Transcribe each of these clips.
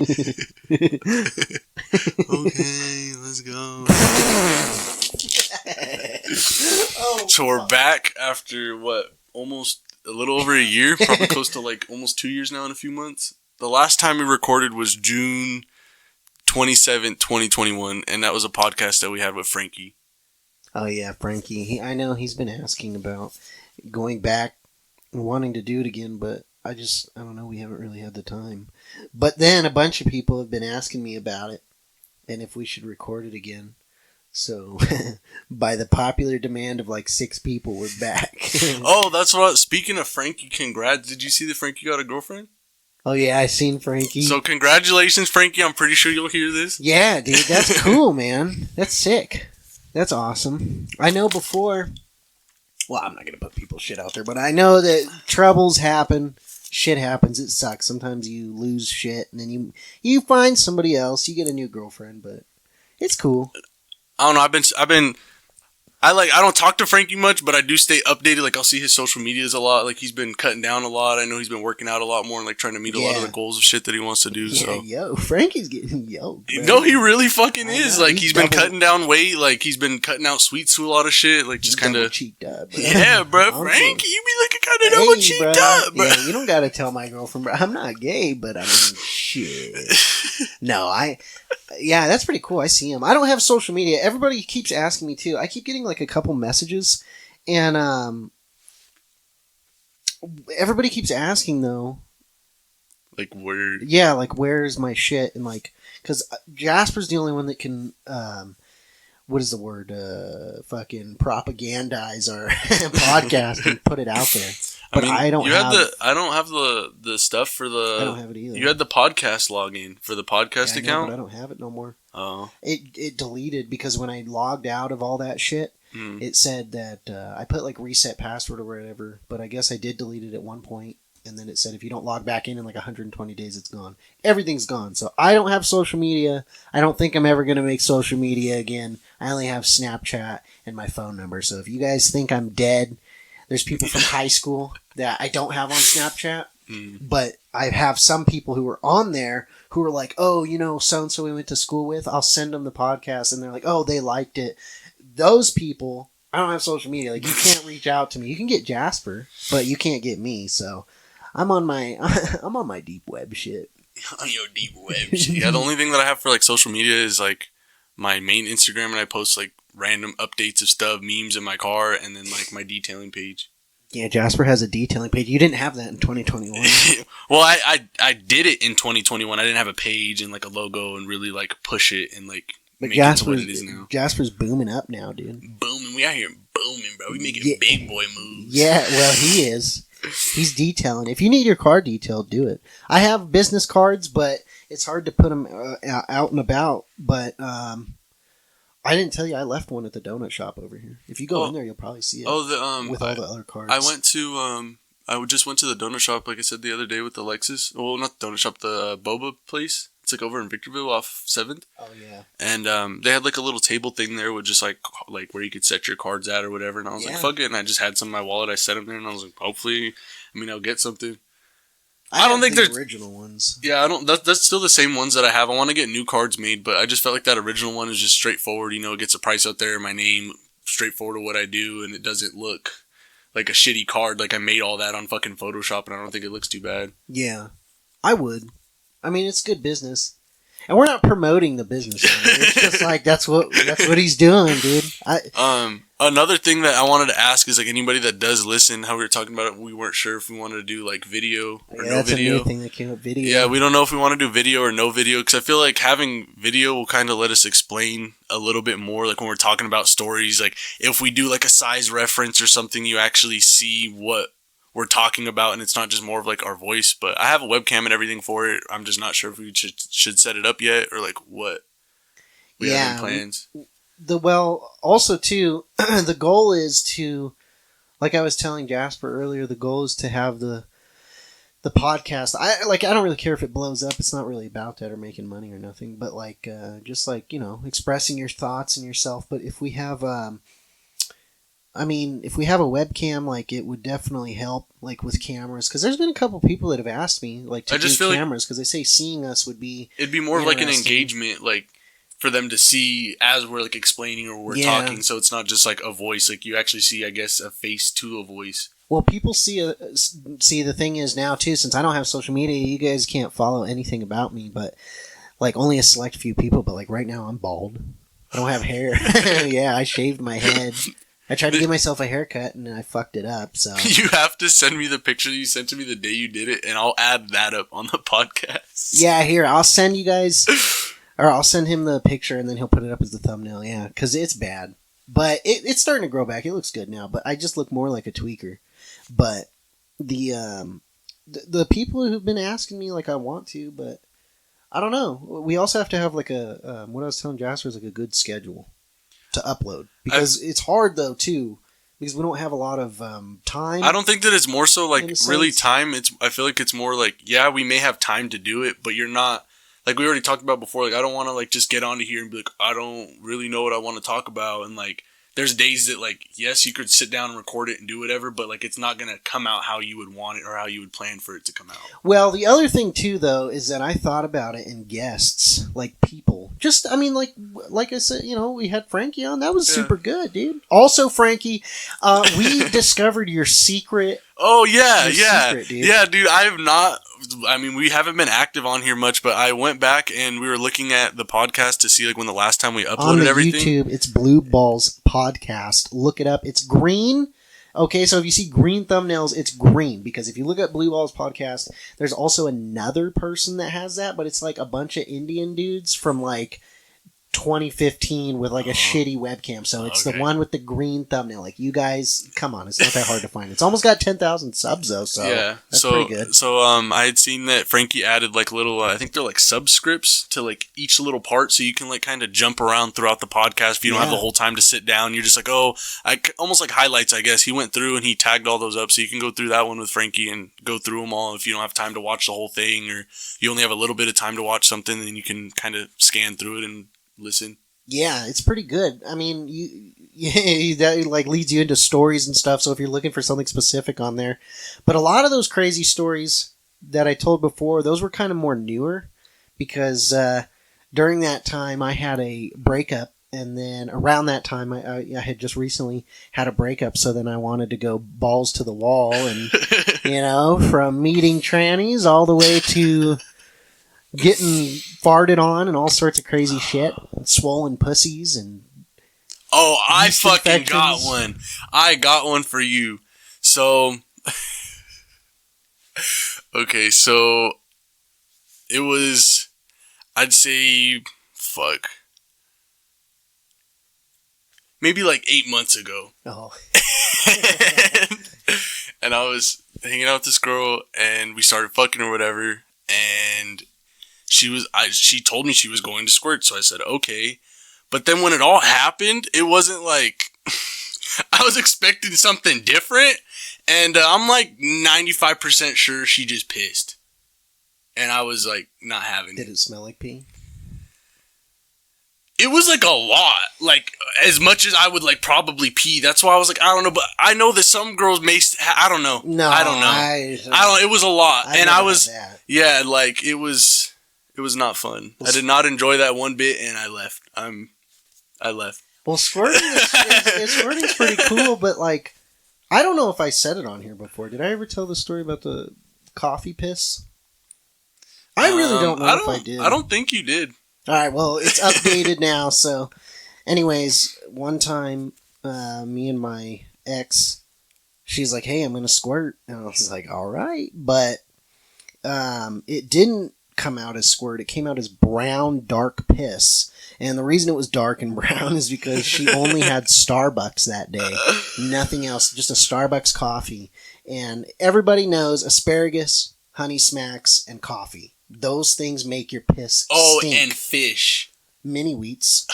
Okay, let's go. So we're back after what? Almost a little over a year, probably close to like almost 2 years now in a few months. The last time we recorded was June 27th, 2021, and that was a podcast that we had with Frankie. Oh yeah, Frankie. I know he's been asking about going back and wanting to do it again, but I don't know, we haven't really had the time. But then a bunch of people have been asking me about it and if we should record it again. So, by the popular demand of like 6 people, we're back. Oh, that's what. Speaking of Frankie, congrats. Did you see that Frankie got a girlfriend? Oh yeah, I seen Frankie. So congratulations, Frankie. I'm pretty sure you'll hear this. Yeah, dude, that's cool, man. That's sick. That's awesome. I know before... Well, I'm not going to put people's shit out there, but I know that troubles happen. Shit happens. It sucks. Sometimes you lose shit, and then you find somebody else. You get a new girlfriend, but it's cool. I don't know. I don't talk to Frankie much, but I do stay updated. Like, I'll see his social medias a lot. Like, he's been cutting down a lot. I know he's been working out a lot more and, like, trying to meet a lot of the goals of shit that he wants to do. Yeah, so. Yo, Frankie's getting yoked, bro. No, he really fucking is. Like, he's been cutting down weight. Like, he's been cutting out sweets to a lot of shit. Like, just kind of... cheeked up, bro. Yeah, bro. Frankie, you be looking kind of double cheeked up, bro. Yeah, you don't got to tell my girlfriend, bro. I'm not gay, but I mean, shit. No, yeah, that's pretty cool. I see him. I don't have social media. Everybody keeps asking me too. I keep getting like a couple messages, and everybody keeps asking though. Like where? Yeah, like where's my shit? And like, because Jasper's the only one that can. What is the word? Fucking propagandize our podcast and put it out there. But I don't have the stuff for the... I don't have it either. You had the podcast login for the podcast account? But I don't have it no more. Oh. It deleted because when I logged out of all that shit, it said that I put like reset password or whatever, but I guess I did delete it at one point, and then it said if you don't log back in like 120 days, it's gone. Everything's gone. So I don't have social media. I don't think I'm ever going to make social media again. I only have Snapchat and my phone number. So if you guys think I'm dead... There's people from high school that I don't have on Snapchat, but I have some people who are on there who are like, oh, you know, so-and-so we went to school with, I'll send them the podcast, and they're like, oh, they liked it. Those people, I don't have social media. Like, you can't reach out to me. You can get Jasper, but you can't get me, so I'm on my deep web shit. On your deep web shit. Yeah, the only thing that I have for, like, social media is, like, my main Instagram, and I post, like, random updates of stuff, memes in my car, and then like my detailing page. Yeah, Jasper has a detailing page. You didn't have that in 2021. Well, I did it in 2021. I didn't have a page and like a logo and really like push it and like make it to what it is now. Jasper's booming up now, dude. Booming. We out here booming, bro. We making big boy moves. Yeah, well, he is. He's detailing. If you need your car detailed, do it. I have business cards, but it's hard to put them out and about. But I didn't tell you I left one at the donut shop over here. If you go in there, you'll probably see it. Oh, with all the other cards. I went to I just went to the donut shop, like I said the other day, with the Lexus. Well, not the donut shop, the boba place. It's like over in Victorville off 7th. Oh yeah. And they had like a little table thing there with just like where you could set your cards at or whatever. And I was like, fuck it. And I just had some in my wallet. I set them there, and I was like, hopefully, I'll get something. I don't think there's original ones. Yeah, I don't. That's still the same ones that I have. I want to get new cards made, but I just felt like that original one is just straightforward. You know, it gets a price out there, my name, straightforward to what I do, and it doesn't look like a shitty card. Like I made all that on fucking Photoshop, and I don't think it looks too bad. Yeah, I would. I mean, it's good business. And we're not promoting the business. It's just like that's what he's doing, dude. Another thing that I wanted to ask is like anybody that does listen, how we were talking about it, we weren't sure if we wanted to do like video or no that's video. That's a new thing that came up, video. Yeah, we don't know if we want to do video or no video because I feel like having video will kind of let us explain a little bit more. Like when we're talking about stories, like if we do like a size reference or something, you actually see what we're talking about, and it's not just more of like our voice. But I have a webcam and everything for it. I'm just not sure if we should set it up yet or like what we have in plans. Also too, the goal is to, like I was telling Jasper earlier, the goal is to have the podcast. I don't really care if it blows up. It's not really about that or making money or nothing, but just expressing your thoughts and yourself. But if we have I mean, if we have a webcam, like, it would definitely help, like, with cameras. Because there's been a couple people that have asked me, like, to do cameras. Because they say seeing us would be... It'd be more of, like, an engagement, like, for them to see as we're, like, explaining or we're talking. So it's not just, like, a voice. Like, you actually see, I guess, a face to a voice. Well, people see the thing is now, too, since I don't have social media, you guys can't follow anything about me. But, like, only a select few people. But, like, right now, I'm bald. I don't have hair. Yeah, I shaved my head. I tried to give myself a haircut, and I fucked it up, so... You have to send me the picture you sent to me the day you did it, and I'll add that up on the podcast. Yeah, here, I'll send you guys... Or I'll send him the picture, and then he'll put it up as the thumbnail, yeah. Because it's bad. But it's starting to grow back. It looks good now, but I just look more like a tweaker. But the people who've been asking me, like, I want to, but... I don't know. We also have to have, like, a... what I was telling Jasper is, like, a good schedule to upload, because it's hard though too, because we don't have a lot of time. I don't think that it's more so like really time. I feel like it's more like, yeah, we may have time to do it, but you're not, like we already talked about before, like I don't want to like just get onto here and be like, I don't really know what I want to talk about, and like there's days that like, yes, you could sit down and record it and do whatever, but like it's not gonna come out how you would want it or how you would plan for it to come out. Well, the other thing too though is that I thought about it in guests, like people. Just, I mean, like I said, you know, we had Frankie on. That was super good, dude. Also, Frankie, we discovered your secret. Oh yeah, secret, dude. Yeah, dude. I have not. I mean, we haven't been active on here much, but I went back and we were looking at the podcast to see like when the last time we uploaded everything. On YouTube, it's BlueBalls Podcast. Look it up. It's green. Okay, so if you see green thumbnails, it's green. Because if you look at BlueBalls Podcast, there's also another person that has that, but it's like a bunch of Indian dudes from like 2015 with like a shitty webcam. So it's the one with the green thumbnail. Like, you guys, come on, it's not that hard to find. It's almost got 10,000 subs though, so yeah, that's pretty good. So I had seen that Frankie added like little, I think they're like subscripts to like each little part, so you can like kind of jump around throughout the podcast if you don't have the whole time to sit down. You're just like, almost like highlights, I guess. He went through and he tagged all those up, so you can go through that one with Frankie and go through them all if you don't have time to watch the whole thing, or you only have a little bit of time to watch something, then you can kind of scan through it and listen. Yeah, it's pretty good. I mean, that like leads you into stories and stuff. So if you're looking for something specific on there, but a lot of those crazy stories that I told before, those were kind of more newer, because during that time I had a breakup, and then around that time I had just recently had a breakup. So then I wanted to go balls to the wall, and you know, from meeting trannies all the way to getting farted on and all sorts of crazy shit, and swollen pussies and I fucking got one. I got one for you. So okay, so it was, I'd say, maybe like 8 months ago. Oh. And I was hanging out with this girl, and we started fucking or whatever, and she told me she was going to squirt, so I said, okay. But then when it all happened, it wasn't like, I was expecting something different, and I'm like 95% sure she just pissed. And I was like, not having it. Did it smell like pee? It was like a lot, like as much as I would like probably pee. That's why I was like, I don't know, but I know that some girls may. I don't know. No, I don't know. I don't. It was a lot, and I was. Yeah, like it was not fun. I did not enjoy that one bit, and I left. I left. Well, squirting's pretty cool, but like, I don't know if I said it on here before. Did I ever tell the story about the coffee piss? I really don't know if I did. I don't think you did. All right, well, it's updated now. So, anyways, one time, me and my ex, she's like, "Hey, I'm gonna squirt," and I was like, "All right," but it didn't come out as squirt. It came out as brown, dark piss. And the reason it was dark and brown is because she only had Starbucks that day, nothing else, just a Starbucks coffee. And everybody knows asparagus, honey smacks, and coffee. Those things make your piss stink. And fish. Mini wheats.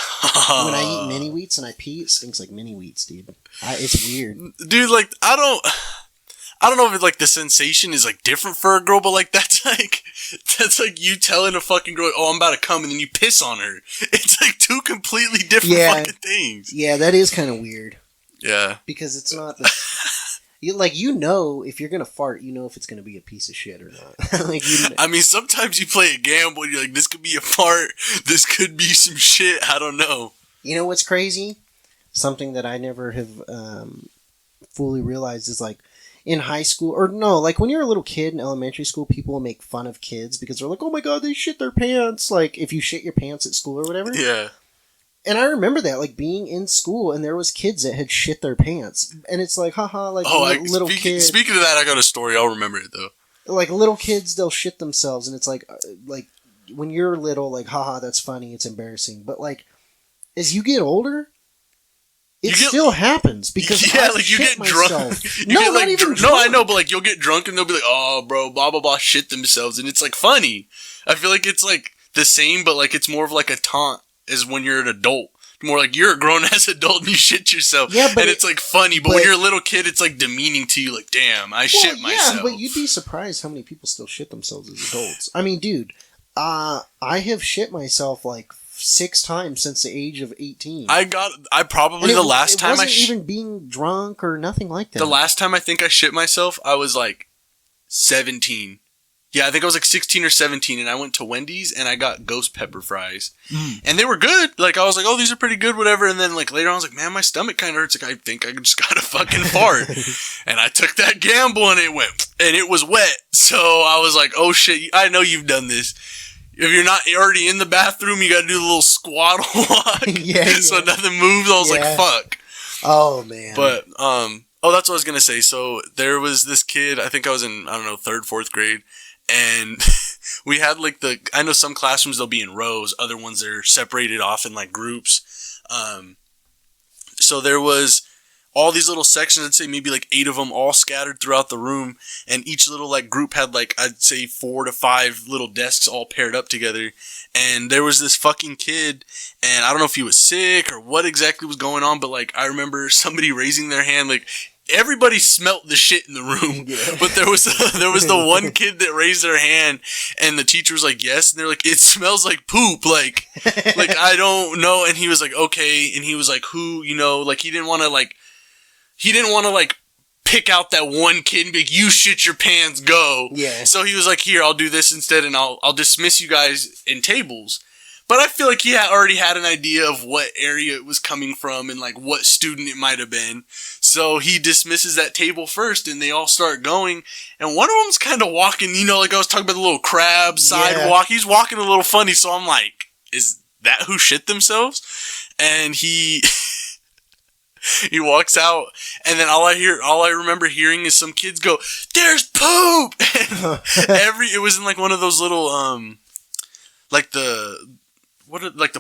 When I eat mini wheats and I pee, it stinks like mini wheats, dude. It's weird. Dude, like, I don't know if like the sensation is like different for a girl, but like that's like you telling a fucking girl, "Oh, I'm about to come," and then you piss on her. It's like two completely different fucking things. Yeah, that is kind of weird. Yeah. Because it's not the... You know, if you're gonna fart, you know if it's gonna be a piece of shit or not. I mean, sometimes you play a gamble and you're like, this could be a fart, this could be some shit, I don't know. You know what's crazy? Something that I never have fully realized is like, in high school, or no, like when you're a little kid in elementary school, people will make fun of kids because they're like, oh my god, they shit their pants. Like, if you shit your pants at school or whatever. Yeah. And I remember that, like, being in school and there was kids that had shit their pants. And it's like, haha, like, little kids. Speaking of that, I got a story. I'll remember it, though. Like, little kids, they'll shit themselves. And it's like, when you're little, like, haha, that's funny, it's embarrassing. But, like, as you get older... It still happens because you get drunk. Not even drunk. No, I know, but like you'll get drunk and they'll be like, "Oh, bro, blah blah blah," shit themselves, and it's like funny. I feel like it's like the same, but like it's more of like a taunt as when you're an adult. More like you're a grown ass adult and you shit yourself. Yeah, but it's like funny. But when you're a little kid, it's like demeaning to you. Like, damn, I shit myself. Yeah, but you'd be surprised how many people still shit themselves as adults. I mean, dude, I have shit myself like 6 times since the age of 18. I probably the last time I wasn't even being drunk or nothing like that. The last time I think I shit myself, I was like 17. Yeah, I think I was like 16 or 17, and I went to Wendy's and I got ghost pepper fries, and they were good. Like I was like, oh, these are pretty good, whatever. And then like later on, I was like, man, my stomach kind of hurts. Like I think I just got a fucking fart, and I took that gamble and it went, and it was wet. So I was like, oh shit, I know you've done this. If you're not already in the bathroom, you gotta do the little squat walk. So nothing moves. I was like, fuck. Oh, man. But, that's what I was gonna say. So, there was this kid, I think I was in, 3rd, 4th grade, and we had, like, I know some classrooms, they'll be in rows, other ones they're separated off in, like, groups. So there was all these little sections, I'd say maybe like 8 of them all scattered throughout the room, and each little like group had like, I'd say 4 to 5 little desks all paired up together, and there was this fucking kid, and I don't know if he was sick or what exactly was going on, but like I remember somebody raising their hand, like everybody smelt the shit in the room, but there was the one kid that raised their hand, and the teacher was like, yes, and they're like, it smells like poop, like I don't know, and he was like, okay, and he was like, who, like he didn't want to like pick out that one kid and be like, you shit your pants, go. Yeah. So he was like, here, I'll do this instead, and I'll dismiss you guys in tables. But I feel like he already had an idea of what area it was coming from and like what student it might have been. So he dismisses that table first, and they all start going. And one of them's kind of walking, like I was talking about the little crab sidewalk. He's walking a little funny, so I'm like, is that who shit themselves? And he walks out, and then all I remember hearing is some kids go, "There's poop!" And it was in like one of those little like the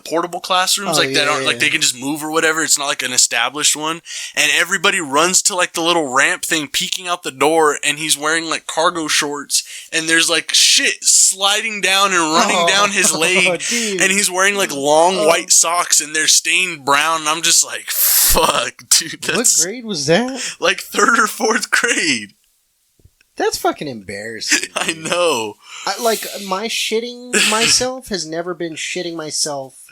portable classrooms, that aren't like they can just move or whatever. It's not like an established one. And everybody runs to like the little ramp thing peeking out the door, and he's wearing like cargo shorts, and there's like shit sliding down and running down his leg, and he's wearing like long white socks, and they're stained brown, and I'm just like, fuck, dude. What grade was that? Like 3rd or 4th grade. That's fucking embarrassing. I know. My shitting myself has never been shitting myself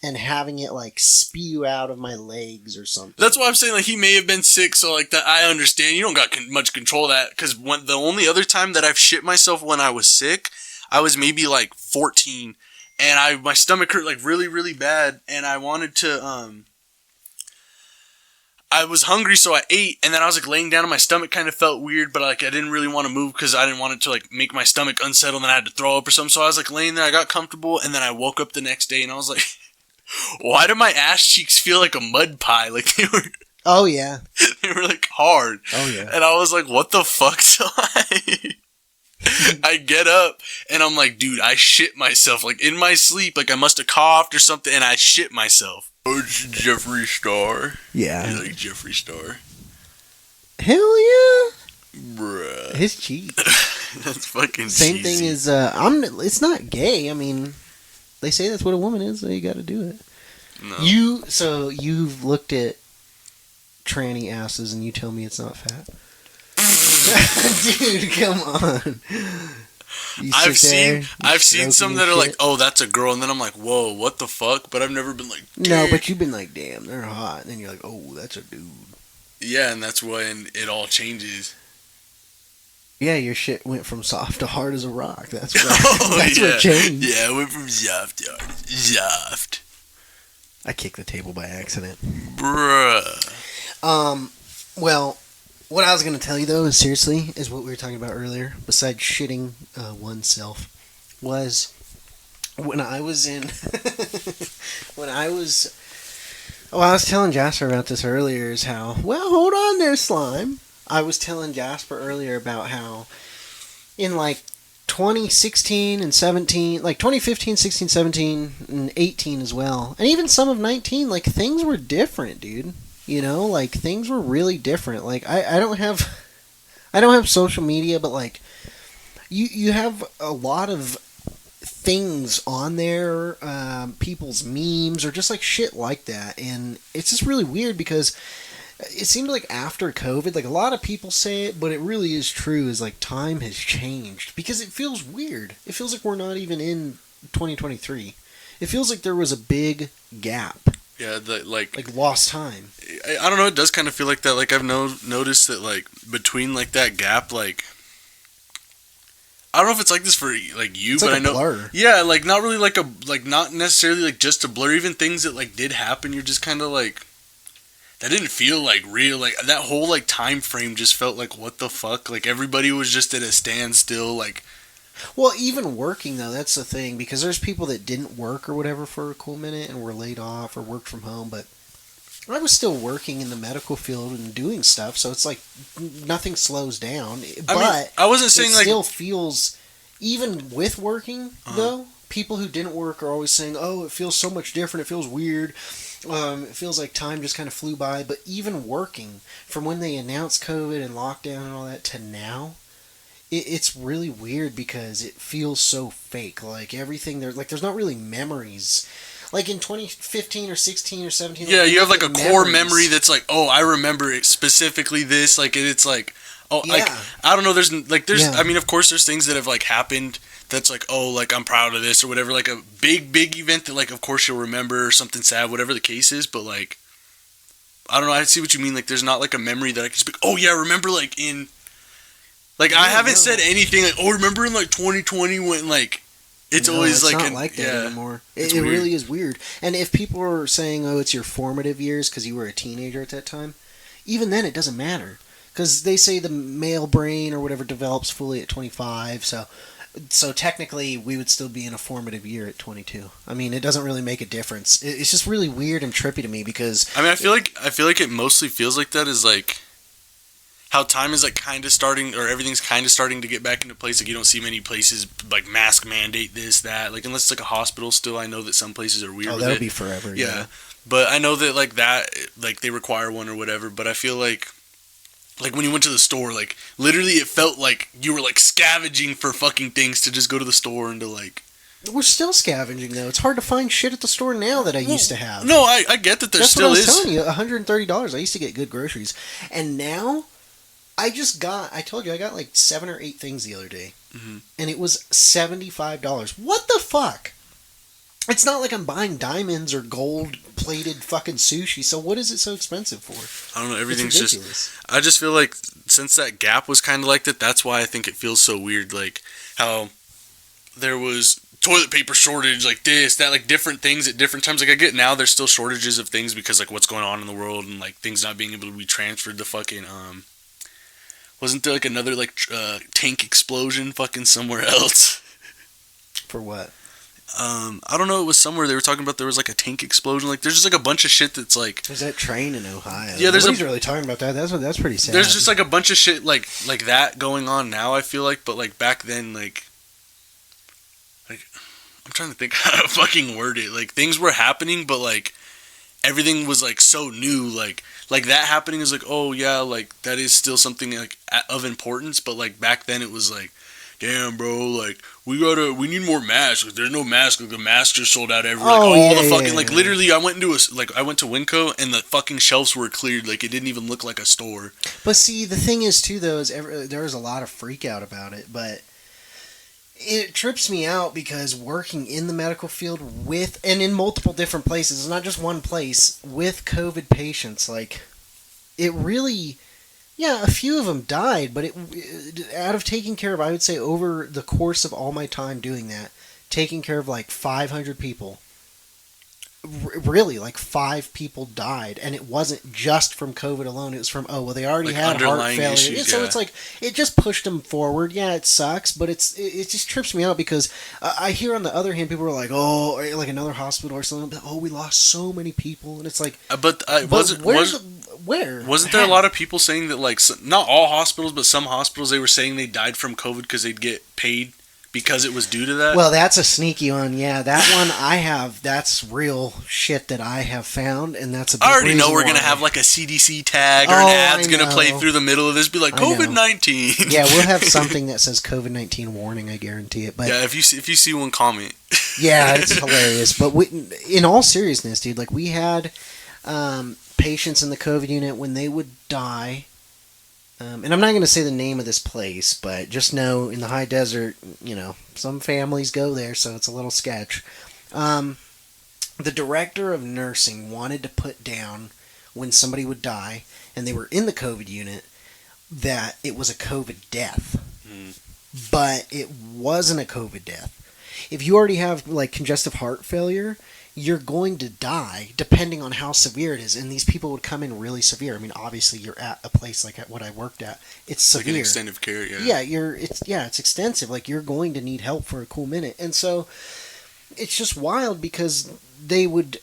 and having it like spew out of my legs or something. That's why I'm saying like he may have been sick, so like that I understand. You don't got much control of that, because the only other time that I've shit myself when I was sick, I was maybe like 14, and my stomach hurt like really really bad, and I wanted to I was hungry, so I ate, and then I was like laying down and my stomach kind of felt weird, but like I didn't really want to move because I didn't want it to like make my stomach unsettled and I had to throw up or something. So I was like laying there, I got comfortable, and then I woke up the next day and I was like, why do my ass cheeks feel like a mud pie? Like they were... Oh, yeah. They were like hard. Oh, yeah. And I was like, what the fuck? So I get up and I'm like, dude, I shit myself. Like in my sleep, like I must have coughed or something, and I shit myself. Oh, it's Jeffree Star. Yeah. You like Jeffree Star? Hell yeah. Bruh. His cheek. That's fucking Same cheesy. thing as, it's not gay. I mean, they say that's what a woman is, so you gotta do it. No. You've looked at tranny asses and you tell me it's not fat? Dude, come on. I've seen some that are like, oh, that's a girl, and then I'm like, whoa, what the fuck? But I've never been like, no, but you've been like, damn, they're hot, and then you're like, oh, that's a dude. Yeah, and that's when it all changes. Yeah, your shit went from soft to hard as a rock. That's what, that's what changed. Yeah, it went from soft to hard. Soft. I kicked the table by accident. Bruh. Well, what I was going to tell you, though, is seriously, is what we were talking about earlier, besides shitting oneself, was when I was in... I was telling Jasper about this earlier, is how... Well, hold on there, Slime. I was telling Jasper earlier about how in, like, 2016 and 17, like 2015, 16, 17, and 18 as well, and even some of 19, like, things were different, dude. You know, like, things were really different. Like, I don't have social media, but, like, you have a lot of things on there, people's memes, or just, like, shit like that, and it's just really weird because it seemed like after COVID, like, a lot of people say it, but it really is true, is, like, time has changed, because it feels weird. It feels like we're not even in 2023. It feels like there was a big gap. Yeah, like lost time. I don't know, it does kind of feel like that. Like, I've noticed that, like, between, like, that gap, like, I don't know if it's like this for, like, you, it's but like I know. Blur. Yeah, like, not really like not necessarily, like, just a blur. Even things that, like, did happen, you're just kind of, like, that didn't feel, like, real. Like, that whole, like, time frame just felt like, what the fuck? Like, everybody was just at a standstill, like. Well, even working, though, that's the thing, because there's people that didn't work or whatever for a cool minute and were laid off or worked from home, but I was still working in the medical field and doing stuff, so it's like nothing slows down. But I wasn't saying, it like, still feels, even with working, though, people who didn't work are always saying, oh, it feels so much different, it feels weird. It feels like time just kind of flew by, but even working, from when they announced COVID and lockdown and all that to now, it's really weird because it feels so fake. Like, everything there, like, there's not really memories. Like, in 2015 or 16 or 17... Yeah, you have, like, a core memory that's like, oh, I remember it specifically this, like, it's like, oh, yeah. Like, I don't know, there's, yeah. I mean, of course, there's things that have, like, happened that's like, oh, like, I'm proud of this or whatever, like, a big event that, like, of course you'll remember, or something sad, whatever the case is, but, like, I don't know, I see what you mean, like, there's not, like, a memory that I can speak, oh, yeah, remember, like, in, like, I haven't said anything, like, oh, remember in, like, 2020 when, like, it's always, it's like, not like that anymore. It really is weird. And if people are saying, oh, it's your formative years because you were a teenager at that time, even then it doesn't matter. Because they say the male brain or whatever develops fully at 25, so technically we would still be in a formative year at 22. I mean, it doesn't really make a difference. It's just really weird and trippy to me because... I mean, I feel like it mostly feels like that is, like, how time is, like, kind of starting, or everything's kind of starting to get back into place. Like, you don't see many places, like, mask mandate this, that. Like, unless it's, like, a hospital still, I know that some places are weird with it. Oh, that'll be forever, yeah. But I know that, like, that, like, they require one or whatever, but I feel like when you went to the store, like, literally it felt like you were, like, scavenging for fucking things to just go to the store and to, like... We're still scavenging, though. It's hard to find shit at the store now that I used to have. No, I get that there still is. That's what I was telling you, $130. I used to get good groceries. And now, I told you, I got, like, 7 or 8 things the other day. Mm-hmm. And it was $75. What the fuck? It's not like I'm buying diamonds or gold-plated fucking sushi, so what is it so expensive for? I don't know, everything's just... I just feel like since that gap was kind of like that, that's why I think it feels so weird, like, how there was toilet paper shortage, like this, that, like, different things at different times. Like, I get now there's still shortages of things because, like, what's going on in the world and, like, things not being able to be transferred to fucking, wasn't there, like, another, like, tank explosion fucking somewhere else? For what? I don't know, it was somewhere they were talking about there was, like, a tank explosion. Like, there's just, like, a bunch of shit that's, like... There's that train in Ohio. Yeah, nobody's really talking about that. That's pretty sad. There's just, like, a bunch of shit, like that going on now, I feel like. But, like, back then, like... I'm trying to think how to fucking word it. Like, things were happening, but, like, everything was, like, so new. Like that happening is, like, oh, yeah, like, that is still something, like, of importance. But, like, back then it was, like... Damn, bro, like, we need more masks. Like, there's no masks. Like, the masks are sold out everywhere. Like, all the fucking, like, literally, I went to Winco, and the fucking shelves were cleared. Like, it didn't even look like a store. But see, the thing is, too, though, is there was a lot of freak out about it, but it trips me out because working in the medical field with, and in multiple different places, it's not just one place, with COVID patients, like, it really, yeah, a few of them died, but out of taking care of, I would say over the course of all my time doing that, taking care of like 500 people, really, like 5 people died, and it wasn't just from COVID alone. It was from, they already like had heart failure, issues, so yeah. it's like it just pushed them forward. Yeah, it sucks, but it just trips me out because I hear on the other hand people are like, like another hospital or something, we lost so many people, and it's like, wasn't there a lot of people saying that, like, not all hospitals, but some hospitals, they were saying they died from COVID because they'd get paid because it was due to that? Well, that's a sneaky one. Yeah, that one that's real shit that I have found, and that's a big I already know we're going to have like a CDC tag or an ad's going to play through the middle of this, be like COVID-19. Yeah, we'll have something that says COVID-19 warning, I guarantee it. But yeah, if you see one, comment. Yeah, it's hilarious. But in all seriousness, dude, like we had patients in the COVID unit when they would die. And I'm not going to say the name of this place, but just know in the high desert, some families go there, so it's a little sketch. The director of nursing wanted to put down when somebody would die, and they were in the COVID unit, that it was a COVID death. But it wasn't a COVID death. If you already have like congestive heart failure, you're going to die depending on how severe it is, and these people would come in really severe. I mean, obviously you're at a place like at what I worked at, it's severe. Like an extended care, yeah. Yeah, it's extensive. Like you're going to need help for a cool minute, and so it's just wild because they would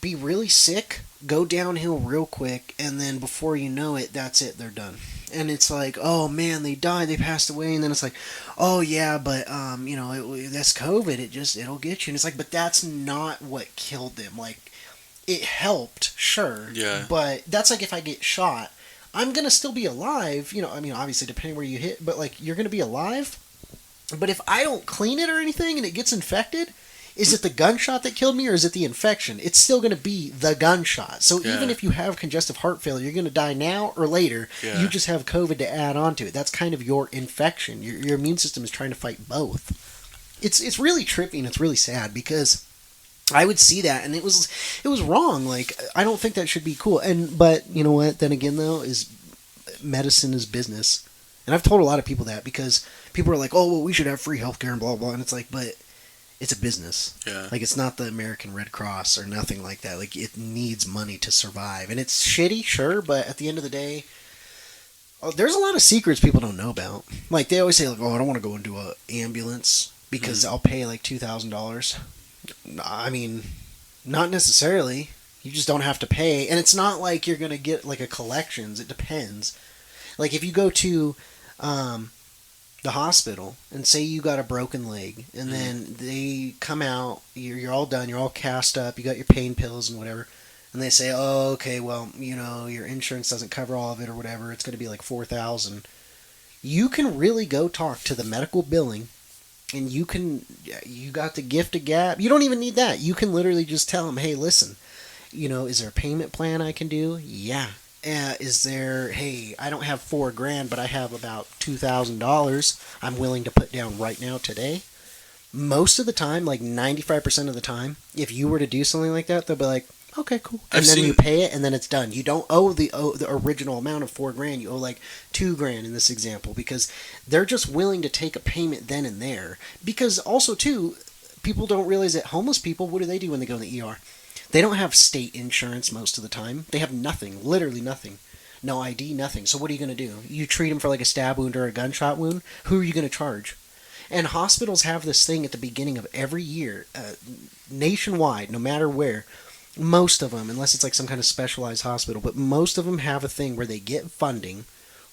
be really sick, go downhill real quick, and then before you know it, that's it, they're done. And it's like, oh man, they died, they passed away, and then it's like, oh yeah, but that's COVID, it'll get you. And it's like, but that's not what killed them. Like, it helped, sure, yeah, but that's like if I get shot, I'm gonna still be alive. I mean, obviously depending where you hit, but like you're gonna be alive. But if I don't clean it or anything and it gets infected, is it the gunshot that killed me or is it the infection? It's still going to be the gunshot. So even if you have congestive heart failure, you're going to die now or later. Yeah. You just have COVID to add on to it. That's kind of your infection. Your immune system is trying to fight both. It's really trippy and it's really sad because I would see that and it was wrong. Like, I don't think that should be cool. But you know what? Then again, though, is medicine is business. And I've told a lot of people that because people are like, oh, well, we should have free healthcare and blah, blah. And it's like, but it's a business. Yeah. Like, it's not the American Red Cross or nothing like that. Like, it needs money to survive. And it's shitty, sure, but at the end of the day, there's a lot of secrets people don't know about. Like, they always say, like, I don't want to go into an ambulance because I'll pay, like, $2,000. I mean, not necessarily. You just don't have to pay. And it's not like you're going to get, like, a collections. It depends. Like, if you go to the hospital and say you got a broken leg and then they come out, you're all done, you're all cast up, you got your pain pills and whatever, and they say, oh, okay, well, your insurance doesn't cover all of it or whatever, it's going to be like $4,000. You can really go talk to the medical billing and you got the gift of gab. You don't even need that. You can literally just tell them, hey, listen, is there a payment plan I can do? Yeah. Is there, hey, I don't have $4,000, but I have about $2,000 I'm willing to put down right now today. Most of the time, like 95% of the time, if you were to do something like that, they'll be like, okay, cool. And then you pay it and then it's done. You don't owe the original amount of $4,000. You owe like $2,000 in this example because they're just willing to take a payment then and there. Because also, too, people don't realize that homeless people, what do they do when they go in the ER? They don't have state insurance most of the time. They have nothing, literally nothing. No ID, nothing. So what are you going to do? You treat them for like a stab wound or a gunshot wound? Who are you going to charge? And hospitals have this thing at the beginning of every year, nationwide, no matter where. Most of them, unless it's like some kind of specialized hospital, but most of them have a thing where they get funding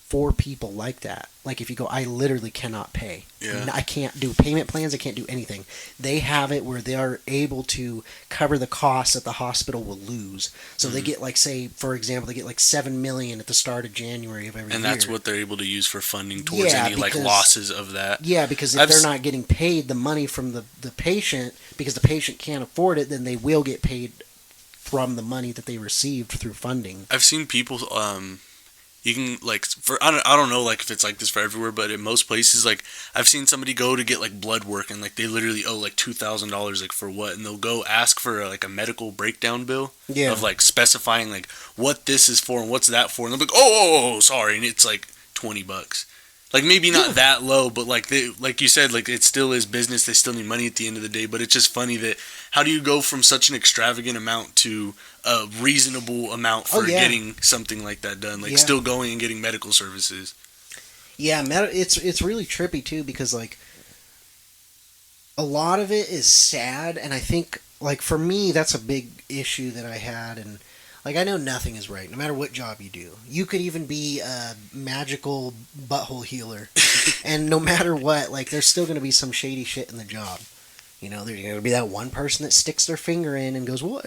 for people like that. Like if you go, I literally cannot pay. Yeah. I can't do payment plans. I can't do anything. They have it where they are able to cover the costs that the hospital will lose. So they get like, say, for example, they get like $7 million at the start of January of every year. And that's what they're able to use for funding towards any like losses of that. Yeah, because if they're not getting paid the money from the patient, because the patient can't afford it, then they will get paid from the money that they received through funding. I've seen people You can like I don't know like if it's like this for everywhere, but in most places like I've seen somebody go to get like blood work and like they literally owe like $2,000 like for what, and they'll go ask for like a medical breakdown bill of like specifying like what this is for and what's that for, and they'll be like sorry, and it's like $20. Like maybe not that low, but like like you said, like it still is business. They still need money at the end of the day. But it's just funny that how do you go from such an extravagant amount to a reasonable amount for getting something like that done? Like still going and getting medical services. Yeah, it's really trippy too because like a lot of it is sad, and I think like for me that's a big issue that I had. And like, I know nothing is right, no matter what job you do. You could even be a magical butthole healer, and no matter what, like, there's still going to be some shady shit in the job. You know, there's going to be that one person that sticks their finger in and goes, well,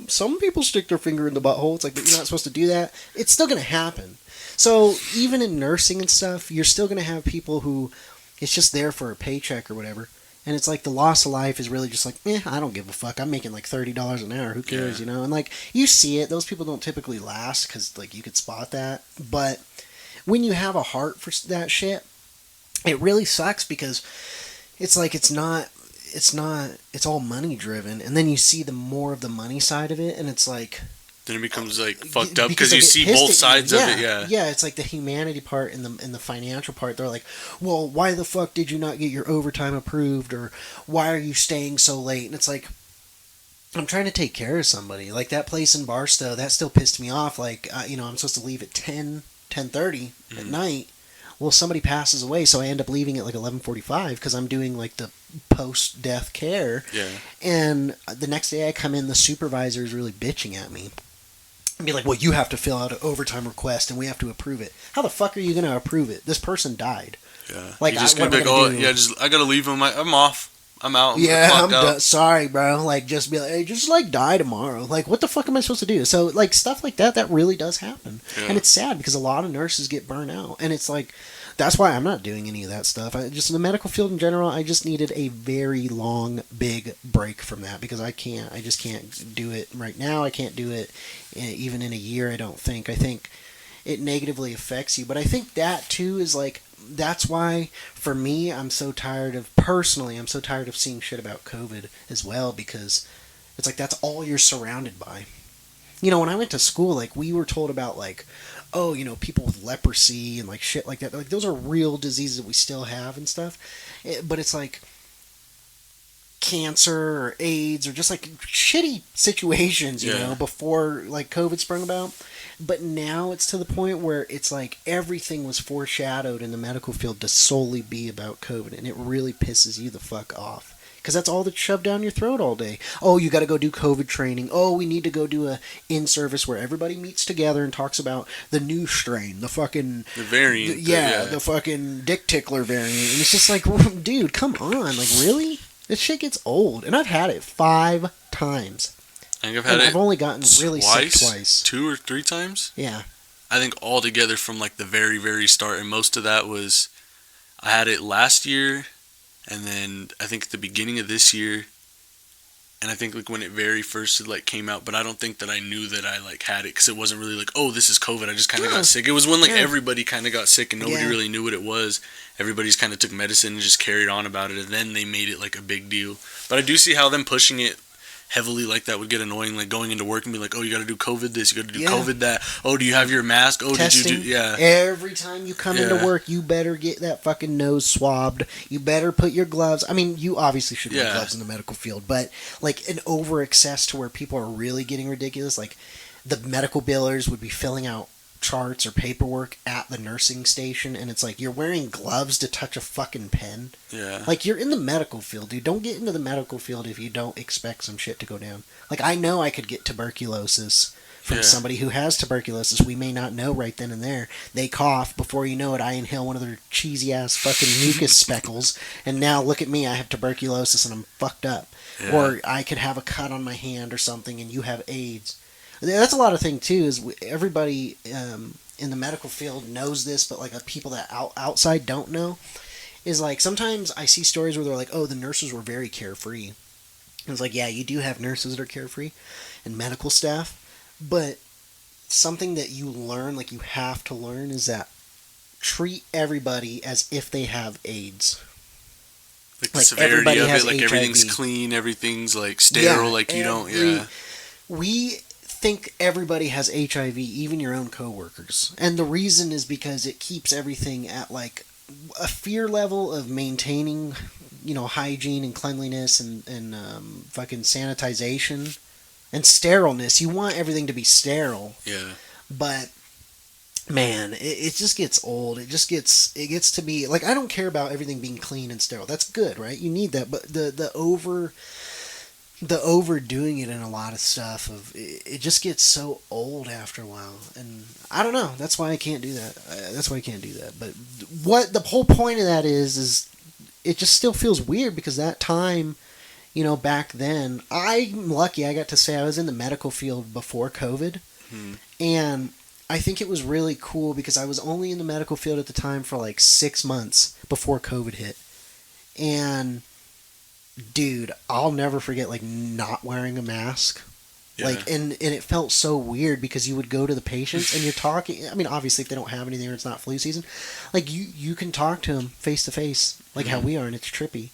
some people stick their finger in the butthole. It's like, but you're not supposed to do that. It's still going to happen. So, even in nursing and stuff, you're still going to have people who, it's just there for a paycheck or whatever. And it's like the loss of life is really just like, I don't give a fuck. I'm making like $30 an hour. Who cares, you know? And like, you see it. Those people don't typically last because like you could spot that. But when you have a heart for that shit, it really sucks because it's like it's all money driven. And then you see the more of the money side of it, and it's like, then it becomes like fucked up because you see both sides of it. Yeah, it's like the humanity part and the financial part. They're like, well, why the fuck did you not get your overtime approved, or why are you staying so late? And it's like, I'm trying to take care of somebody. Like that place in Barstow, that still pissed me off. Like, I'm supposed to leave at 10:30 at night. Well, somebody passes away, so I end up leaving at like 11:45 because I'm doing like the post-death care. Yeah. And the next day I come in, the supervisor is really bitching at me. And be like, well, you have to fill out an overtime request and we have to approve it. How the fuck are you going to approve it? This person died. Yeah. Like, you're just going to be like, I got to leave them. I'm off. I'm out. Yeah, I'm done. Sorry, bro. Like, just be like, hey, just like die tomorrow. Like, what the fuck am I supposed to do? So, like, stuff like that really does happen. Yeah. And it's sad because a lot of nurses get burnt out. And it's like, that's why I'm not doing any of that stuff. Just in the medical field in general, I just needed a very long, big break from that because I just can't do it right now. I can't do it even in a year, I don't think. I think it negatively affects you. But I think that, too, is like, that's why, for me, I'm so tired of seeing shit about COVID as well, because it's like that's all you're surrounded by. You know, when I went to school, like, we were told about, like, oh, people with leprosy and, like, shit like that. Like, those are real diseases that we still have and stuff. But it's like cancer or AIDS or just, like, shitty situations, you know, before, like, COVID sprung about. But now it's to the point where it's like everything was foreshadowed in the medical field to solely be about COVID, and it really pisses you the fuck off. Because that's all that's shoved down your throat all day. Oh, you got to go do COVID training. Oh, we need to go do a in-service where everybody meets together and talks about the new strain, the variant. The fucking dick tickler variant. And it's just like, dude, come on. Like, really? This shit gets old. And I've had it 5 times. I think I've only gotten really sick twice. 2 or 3 times? Yeah. I think altogether from like the very, very start, and most of that was, I had it last year, and then I think at the beginning of this year, and I think like when it very first like came out, but I don't think that I knew that I like had it, because it wasn't really like, oh, this is COVID, I just kind of got sick. It was when like everybody kind of got sick and nobody really knew what it was. Everybody's kind of took medicine and just carried on about it, and then they made it like a big deal. But I do see how them pushing it heavily like that would get annoying, like going into work and be like, oh, you got to do COVID this, you got to do COVID that, oh, do you have your mask, oh, testing. Did you do, every time you come into work, you better get that fucking nose swabbed, you better put your gloves, I mean, you obviously should wear gloves in the medical field, but like an over excess to where people are really getting ridiculous, like the medical billers would be filling out charts or paperwork at the nursing station, and it's like, you're wearing gloves to touch a fucking pen. Like, you're in the medical field, dude. Don't get into the medical field if you don't expect some shit to go down. Like, I know I could get tuberculosis from somebody who has tuberculosis. We may not know right then and there. They cough, before you know it, I inhale one of their cheesy ass fucking mucus speckles, and now look at me, I have tuberculosis and I'm fucked up. Or I could have a cut on my hand or something and you have AIDS. That's a lot of thing too, is everybody in the medical field knows this, but like people that outside don't know, is like sometimes I see stories where they're like, oh, the nurses were very carefree. And it's like, yeah, you do have nurses that are carefree and medical staff, but something that you learn, like you have to learn, is that treat everybody as if they have AIDS. Like the severity of it, like everything's clean, everything's like sterile, like you don't, We think everybody has HIV, even your own coworkers. And the reason is because it keeps everything at like a fear level of maintaining, hygiene and cleanliness and fucking sanitization and sterileness. You want everything to be sterile. Yeah. But man, it just gets old. It gets to be like, I don't care about everything being clean and sterile. That's good, right? You need that, but the overdoing it in a lot of stuff it just gets so old after a while, and I don't know. That's why I can't do that. But what the whole point of that is it just still feels weird because that time, back then, I'm lucky I got to say I was in the medical field before COVID, and I think it was really cool because I was only in the medical field at the time for like 6 months before COVID hit. And dude, I'll never forget like not wearing a mask. Yeah. Like and it felt so weird because you would go to the patients and you're talking, I mean obviously if they don't have anything or it's not flu season, like you can talk to them face to face like how we are, and it's trippy.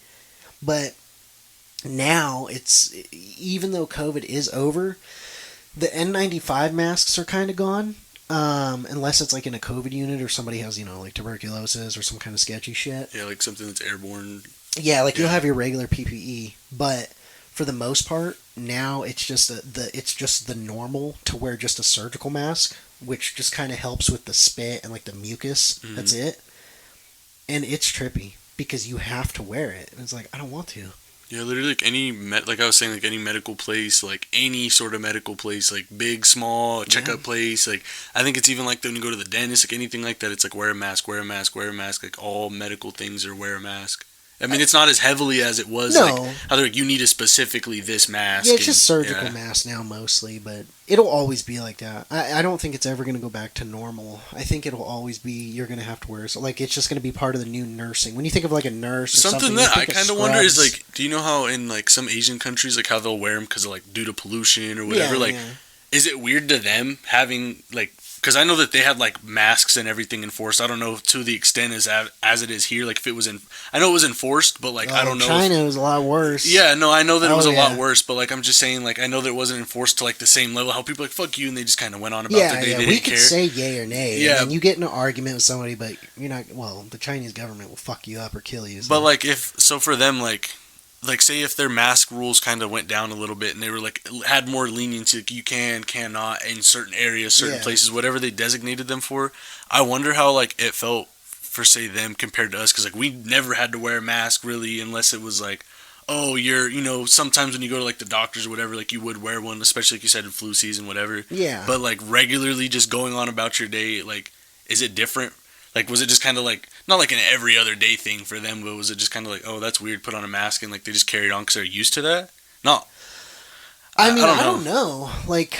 But now it's, even though COVID is over, the N95 masks are kind of gone. Unless it's like in a COVID unit or somebody has, like tuberculosis or some kind of sketchy shit. Yeah, like something that's airborne. Yeah, like you'll have your regular PPE, but for the most part, now it's just the normal to wear just a surgical mask, which just kind of helps with the spit and like the mucus. Mm-hmm. That's it. And it's trippy because you have to wear it. And it's like, I don't want to. Yeah, literally, like like I was saying, like any medical place, like any sort of medical place, like big, small, checkup place, like I think it's even like when you go to the dentist, like anything like that, it's like wear a mask, wear a mask, wear a mask. Like all medical things are wear a mask. I mean, it's not as heavily as it was. No. Like how they're like, you need specifically this mask. Yeah, it's just surgical masks now mostly, but it'll always be like that. I don't think it's ever going to go back to normal. I think it'll always be, you're going to have to wear, so like it's just going to be part of the new nursing. When you think of like a nurse or something that I kind of wonder is like, do you know how in like some Asian countries, like how they'll wear them because of like due to pollution or whatever? Is it weird to them having like, because I know that they had like masks and everything enforced. I don't know to the extent as it is here. Like if it was I know it was enforced, but like I don't know. China was a lot worse. Yeah, no, I know that it was a lot worse, but like I'm just saying, like I know that it wasn't enforced to like the same level. How people like fuck you and they just kind of went on about their day. They we didn't could care. Say yay or nay. Yeah, and you get in an argument with somebody, but you're not. Well, the Chinese government will fuck you up or kill you. So. But like for them, like say if their mask rules kind of went down a little bit and they were like had more leniency, like you cannot in certain areas, certain places, whatever they designated them for. I wonder how like it felt for say them compared to us, because like we never had to wear a mask really unless it was like, oh, you're sometimes when you go to like the doctors or whatever, like you would wear one, especially like you said in flu season, whatever. Yeah. But like regularly just going on about your day, like is it different? Like, was it just kind of like, not like an every other day thing for them, but was it just kind of like, oh, that's weird, put on a mask, and like they just carried on because they're used to that? No. I mean, I don't know. Like,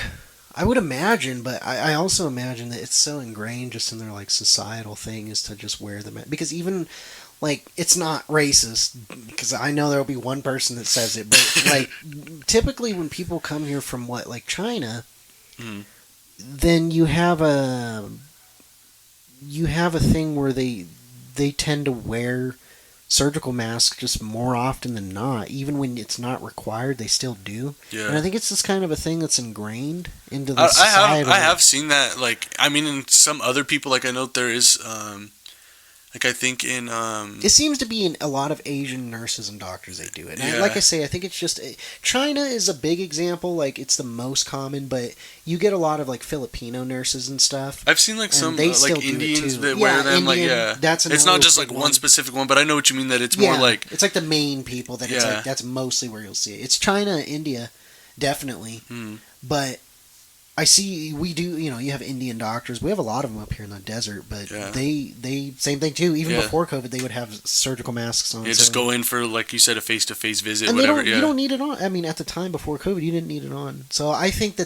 I would imagine, but I also imagine that it's so ingrained just in their like societal thing is to just wear the mask. Because even, like, it's not racist, because I know there'll be one person that says it, but like, typically when people come here from like China, then you have a thing where they tend to wear surgical masks just more often than not. Even when it's not required, they still do. Yeah. And I think it's just kind of a thing that's ingrained into the society. I have seen that. Like, I mean, in some other people, like I know there is, like I think in it seems to be in a lot of Asian nurses and doctors they do it. And like I say, I think it's just China is a big example. Like it's the most common, but you get a lot of like Filipino nurses and stuff. I've seen like some like Indians that wear them. Indian, that's it's not just like one specific one, but I know what you mean. That it's more like it's like the main people that it's like that's mostly where you'll see it. It's China, India, definitely, but. I see we do, you have Indian doctors. We have a lot of them up here in the desert, but they same thing too. Even before COVID, they would have surgical masks on. Yeah, just go in for, like you said, a face-to-face visit, and whatever. You don't need it on. I mean, at the time before COVID, you didn't need it on. So I think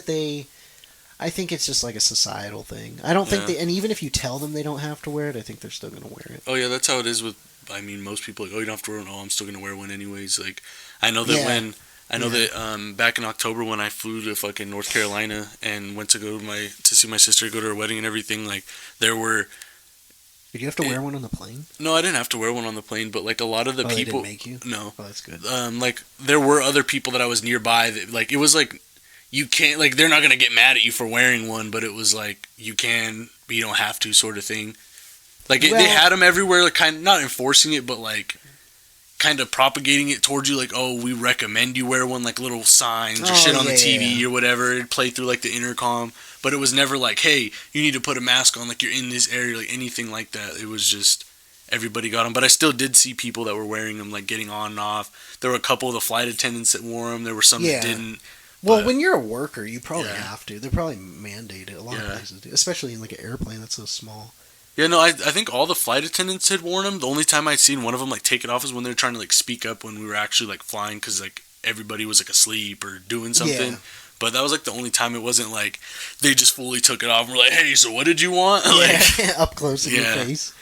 I think it's just like a societal thing. I don't think and even if you tell them they don't have to wear it, I think they're still going to wear it. Oh yeah, that's how it is with, I mean, most people like, oh, you don't have to wear one. Oh, I'm still going to wear one anyways. Like, I know that when I know that back in October when I flew to fucking North Carolina and went to to see my sister, go to her wedding and everything, like there were. Did you have to wear one on the plane? No, I didn't have to wear one on the plane, but like a lot of the people. They didn't make you? No. Oh, that's good. Like there were other people that I was nearby that like it was like you can't like they're not gonna get mad at you for wearing one, but it was like you can, but you don't have to sort of thing. Like they had them everywhere, like kind of not enforcing it, but like kind of propagating it towards you, like, oh, we recommend you wear one, like little signs or shit on the TV or whatever. It'd play through like the intercom, but it was never like, hey, you need to put a mask on, like you're in this area, like anything like that. It was just everybody got them, but I still did see people that were wearing them, like getting on and off. There were a couple of the flight attendants that wore them. There were some that didn't. Well, when you're a worker, you probably have to. They're probably mandated. A lot of places do, especially in like an airplane that's so small. Yeah, no, I think all the flight attendants had worn them. The only time I'd seen one of them like take it off is when they were trying to like speak up when we were actually like flying because like everybody was like asleep or doing something. Yeah. But that was like the only time it wasn't like they just fully took it off and were like, hey, so what did you want? Like, up close in your face.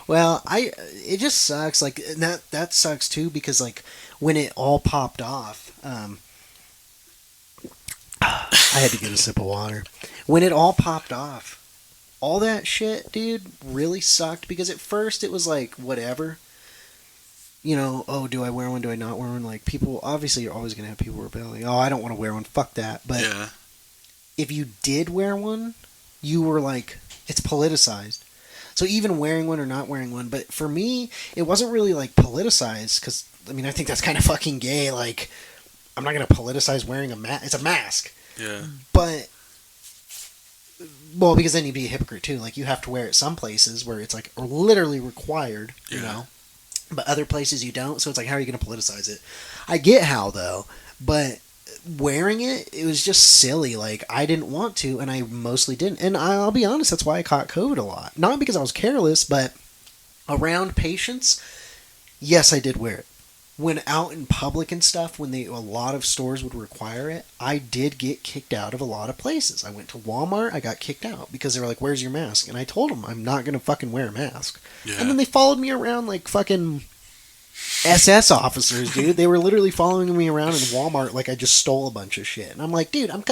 Well, it just sucks. Like that sucks too because like when it all popped off, I had to get a sip of water. When it all popped off, all that shit, dude, really sucked because at first it was like, whatever. You know, oh, do I wear one? Do I not wear one? Like, people, obviously you're always going to have people rebelling. Oh, I don't want to wear one. Fuck that. But if you did wear one, you were like, it's politicized. So even wearing one or not wearing one. But for me, it wasn't really like politicized because, I mean, I think that's kind of fucking gay. Like, I'm not going to politicize wearing a mask. It's a mask. Yeah. But, well, because then you'd be a hypocrite too. Like, you have to wear it some places where it's like literally required, you know, but other places you don't. So it's like, how are you going to politicize it? I get how though, but wearing it, it was just silly. Like, I didn't want to, and I mostly didn't. And I'll be honest, that's why I caught COVID a lot. Not because I was careless, but around patients, yes, I did wear it. When out in public and stuff, when a lot of stores would require it, I did get kicked out of a lot of places. I went to Walmart, I got kicked out because they were like, where's your mask? And I told them, I'm not going to fucking wear a mask. Yeah. And then they followed me around like fucking SS officers, dude. They were literally following me around in Walmart like I just stole a bunch of shit. And I'm like, dude, I'm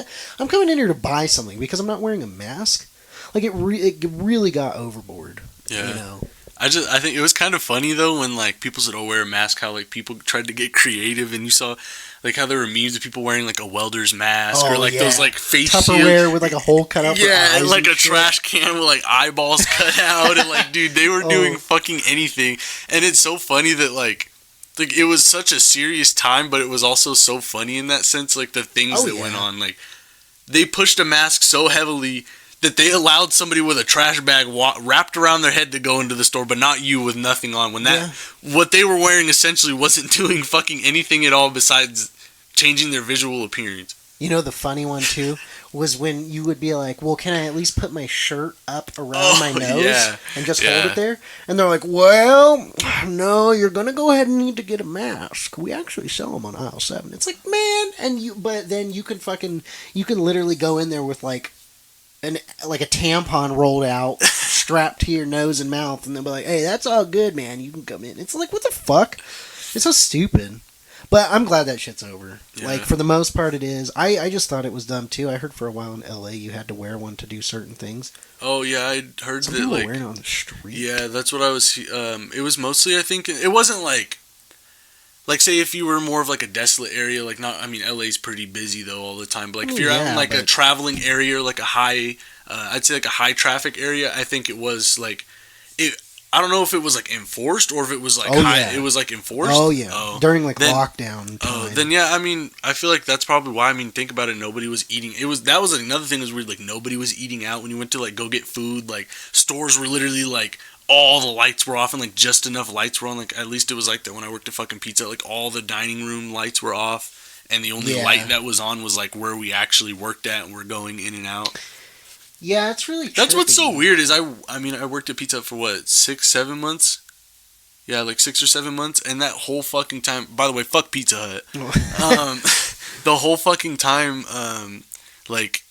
coming in here to buy something because I'm not wearing a mask. Like, it really got overboard, you know? I think it was kind of funny though when like people said, "Oh, wear a mask." How like people tried to get creative, and you saw like how there were memes of people wearing like a welder's mask or like those like face Tupperware shields with like a hole cut out. Yeah, and like a trash can with like eyeballs cut out, and like, dude, they were doing fucking anything. And it's so funny that like it was such a serious time, but it was also so funny in that sense. Like the things that went on, like they pushed a mask so heavily that they allowed somebody with a trash bag wrapped around their head to go into the store, but not you with nothing on. When what they were wearing essentially wasn't doing fucking anything at all besides changing their visual appearance. You know, the funny one too was when you would be like, well, can I at least put my shirt up around my nose and just hold it there? And they're like, well, no, you're going to go ahead and need to get a mask. We actually sell them on aisle 7. It's like, man, but then you can literally go in there with like a tampon rolled out, strapped to your nose and mouth, and they'll be like, hey, that's all good, man. You can come in. It's like, what the fuck? It's so stupid. But I'm glad that shit's over. Yeah. Like, for the most part, it is. I just thought it was dumb, too. I heard for a while in LA you had to wear one to do certain things. Oh, yeah, I heard Some that, people like... wearing it on the street. Yeah, that's what I was... it was mostly, I think... It wasn't, like... Like, say if you were more of, like, a desolate area, like, not... I mean, LA's pretty busy, though, all the time. But, like, if you're out in, like, a traveling area, or, like, a high... I'd say, like, a high-traffic area, I think it was, like... I don't know if it was, like, enforced, or if it was, like, it was, like, enforced. Oh, yeah. During, like, lockdown time. Oh, then, yeah, I mean, I feel like that's probably why. I mean, think about it, nobody was eating... That was another thing that was weird, like, nobody was eating out when you went to, like, go get food. Like, stores were literally, like... all the lights were off and like just enough lights were on. Like, at least it was like that when I worked at fucking Pizza Hut. Like, all the dining room lights were off and the only light that was on was like where we actually worked at and we're going in and out. Yeah, it's really That's trippy. What's so weird is I mean I worked at Pizza Hut for what, 6-7 months? Yeah, like 6 or 7 months, and that whole fucking time, by the way, fuck Pizza Hut. The whole fucking time like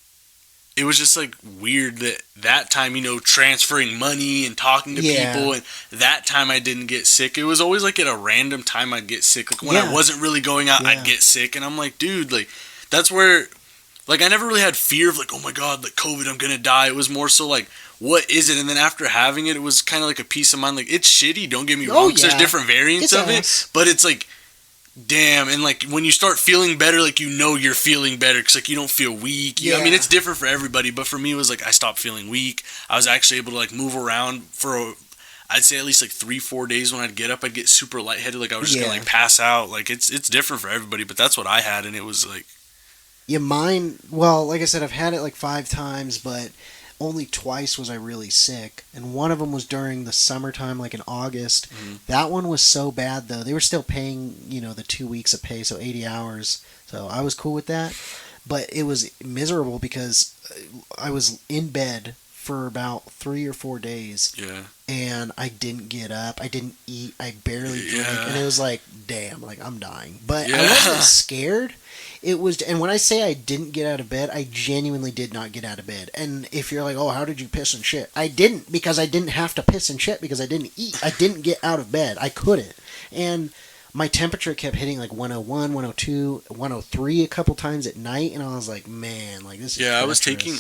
it was just like weird that time, transferring money and talking to people, and that time I didn't get sick. It was always like at a random time I'd get sick. Like when I wasn't really going out, I'd get sick, and I'm like, dude, like that's where, like, I never really had fear of like, oh my god, like COVID, I'm gonna die. It was more so like, what is it? And then after having it, it was kind of like a peace of mind. Like, it's shitty, don't get me wrong, because there's different variants of it, but it's like, damn. And like when you start feeling better, like you're feeling better because like you don't feel weak. I mean, it's different for everybody, but for me it was like I stopped feeling weak. I was actually able to like move around for I'd say at least like 3-4 days. When I'd get up, I'd get super lightheaded, like I was just gonna like pass out. Like it's different for everybody, but that's what I had, and it was like, mine, well, like I said, I've had it like 5 times, but only twice was I really sick, and one of them was during the summertime, like in August. That one was so bad, though. They were still paying, the 2 weeks of pay, so 80 hours, so I was cool with that, but it was miserable because I was in bed for about 3 or 4 days, and I didn't get up, I didn't eat, I barely drank, and it was like, damn, like I'm dying, but I wasn't scared. It was, and when I say I didn't get out of bed, I genuinely did not get out of bed. And if you're like, oh, how did you piss and shit? I didn't, because I didn't have to piss and shit because I didn't eat. I didn't get out of bed. I couldn't. And my temperature kept hitting like 101, 102, 103 a couple times at night, and I was like, man, like this is I was taking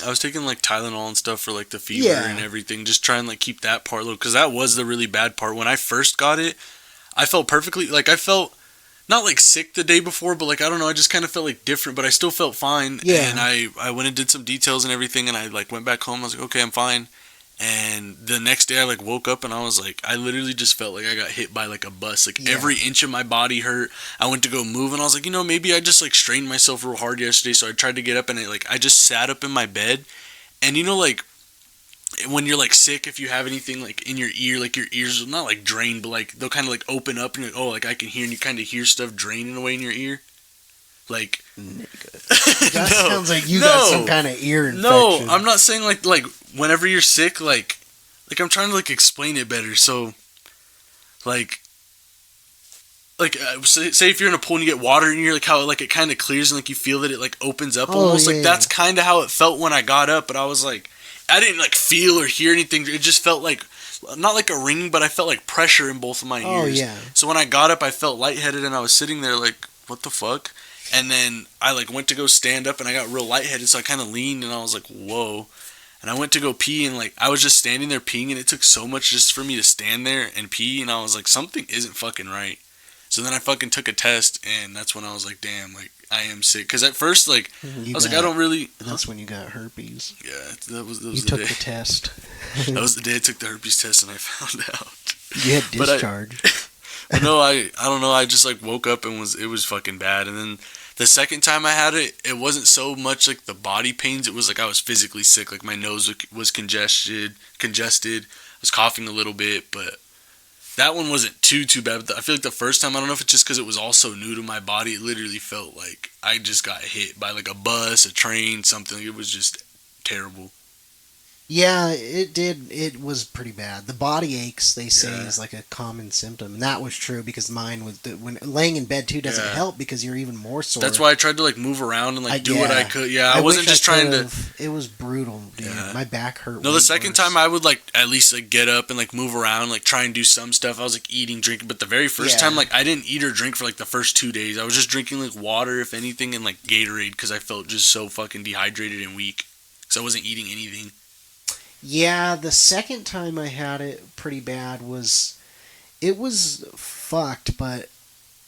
like Tylenol and stuff for like the fever and everything, just trying to like keep that part low, because that was the really bad part. When I first got it, I felt perfectly, like I felt not like sick the day before, but like I don't know, I just kind of felt like different, but I still felt fine. And I went and did some details and everything, and I like went back home. I was like, okay, I'm fine. And the next day I like woke up and I was like, I literally just felt like I got hit by like a bus. Like every inch of my body hurt. I went to go move and I was like, maybe I just like strained myself real hard yesterday. So I tried to get up, and I just sat up in my bed, and like when you're like sick, if you have anything like in your ear, like your ears will not like drain, but like they'll kind of like open up, and you're like, oh, like I can hear, and you kind of hear stuff draining away in your ear. Like, that sounds like you got some kind of ear infection. No, I'm not saying like whenever you're sick, like I'm trying to like explain it better. So like say if you're in a pool and you get water in your ear, like how like it kind of clears and like you feel that it like opens up almost. Like that's kind of how it felt when I got up, but I was like, I didn't like feel or hear anything. It just felt like, not like a ringing, but I felt like pressure in both of my ears. So when I got up, I felt lightheaded, and I was sitting there like, what the fuck? And then I like went to go stand up, and I got real lightheaded, so I kind of leaned, and I was like, whoa. And I went to go pee, and like I was just standing there peeing, and it took so much just for me to stand there and pee, and I was like, something isn't fucking right. So then I fucking took a test, and that's when I was like, damn, like I am sick. Because at first, like, I was like, I don't really... That's when you got herpes. Yeah, that was you the took day. the test. That was the day I took the herpes test, and I found out. You had discharge. But no, I don't know. I just like woke up and it was fucking bad. And then the second time I had it, it wasn't so much like the body pains. It was like I was physically sick. Like my nose was congested. I was coughing a little bit, but that one wasn't too bad. But I feel like the first time, I don't know if it's just because it was all so new to my body, it literally felt like I just got hit by like a bus, a train, something. It was just terrible. Yeah, it did. It was pretty bad. The body aches, they say, is like a common symptom. And that was true, because mine was... when laying in bed, too, doesn't help, because you're even more sore. That's why I tried to like move around and like do what I could. Yeah, I wasn't just trying to... It was brutal, dude. Yeah. My back hurt. No, the second time I would like at least like get up and like move around, like try and do some stuff. I was like eating, drinking. But the very first time, like I didn't eat or drink for like the first 2 days. I was just drinking like water, if anything, and like Gatorade, because I felt just so fucking dehydrated and weak. So I wasn't eating anything. Yeah, the second time I had it pretty bad was fucked, but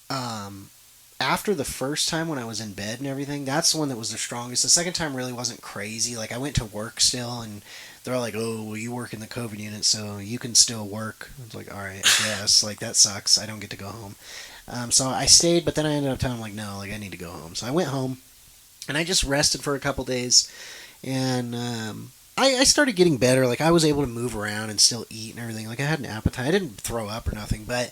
after the first time when I was in bed and everything, that's the one that was the strongest. The second time really wasn't crazy. Like I went to work still, and they're like, oh, well, you work in the COVID unit, so you can still work. I was like, all right, I guess. Like that sucks. I don't get to go home. So I stayed, but then I ended up telling them, like, no, like I need to go home. So I went home, and I just rested for a couple days, and I started getting better. Like, I was able to move around and still eat and everything. Like, I had an appetite. I didn't throw up or nothing, but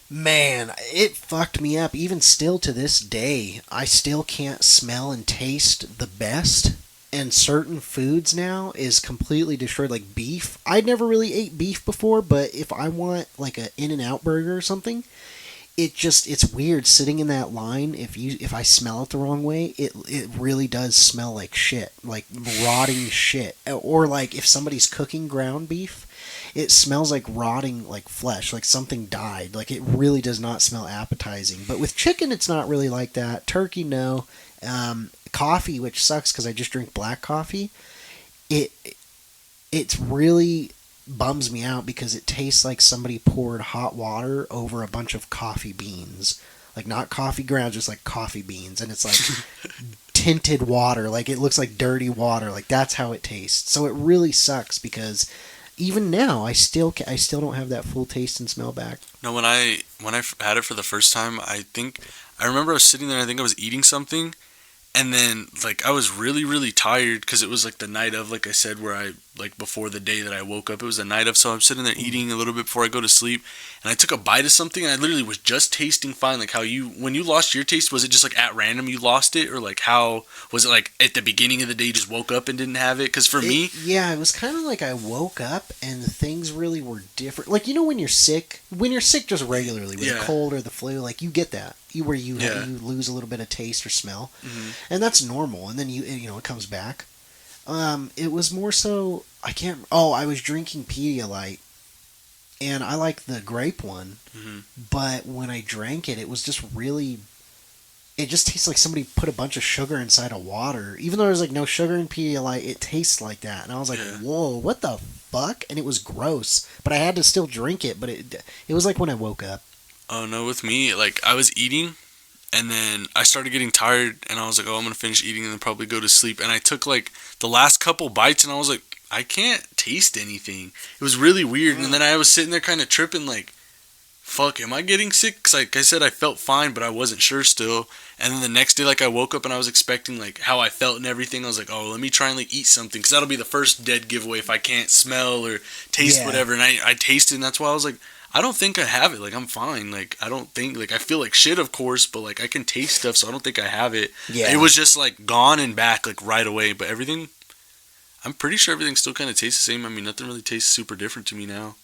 man, it fucked me up. Even still to this day, I still can't smell and taste the best. And certain foods now is completely destroyed. Like beef. I'd never really ate beef before, but if I want like a In-N-Out burger or something, it's weird sitting in that line. If I smell it the wrong way, it really does smell like shit, like rotting shit. Or like if somebody's cooking ground beef, it smells like rotting, like flesh, like something died. Like it really does not smell appetizing. But with chicken, it's not really like that. Turkey, no. Coffee, which sucks because I just drink black coffee. It's really bums me out because it tastes like somebody poured hot water over a bunch of coffee beans. Like not coffee grounds, just like coffee beans. And it's like tinted water. Like it looks like dirty water. Like that's how it tastes. So it really sucks because even now I still don't have that full taste and smell back. No, when I had it for the first time, I remember I was sitting there and I think I was eating something. And then, like, I was really, really tired because it was, like, the night of, like I said, where I, like, before the day that I woke up, it was the night of, so I'm sitting there eating a little bit before I go to sleep, and I took a bite of something, and I literally was just tasting fine, like, when you lost your taste, was it just, like, at random you lost it, or, like, how, was it, like, at the beginning of the day you just woke up and didn't have it? Because for me... Yeah, it was kind of like I woke up, and things really were different. Like, you know when you're sick just regularly, with a cold or the flu, like, you get that. You lose a little bit of taste or smell, and that's normal. And then it comes back. It was more so I was drinking Pedialyte, and I like the grape one, but when I drank it, it was just really. It just tastes like somebody put a bunch of sugar inside of water. Even though there's like no sugar in Pedialyte, it tastes like that. And I was like, whoa, what the fuck? And it was gross. But I had to still drink it. But it was like when I woke up. Oh, no, with me, like, I was eating, and then I started getting tired, and I was like, oh, I'm going to finish eating and then probably go to sleep. And I took, like, the last couple bites, and I was like, I can't taste anything. It was really weird. And then I was sitting there kind of tripping, like, fuck, am I getting sick? Because, like I said, I felt fine, but I wasn't sure still. And then the next day, like, I woke up and I was expecting, like, how I felt and everything. I was like, oh, let me try and, like, eat something. Because that'll be the first dead giveaway if I can't smell or taste whatever. And I tasted, and that's why I was like, I don't think I have it. Like, I'm fine. Like, I don't think, like, I feel like shit, of course, but, like, I can taste stuff, so I don't think I have it. Yeah. It was just, like, gone and back, like, right away. But everything, I'm pretty sure everything still kind of tastes the same. I mean, nothing really tastes super different to me now.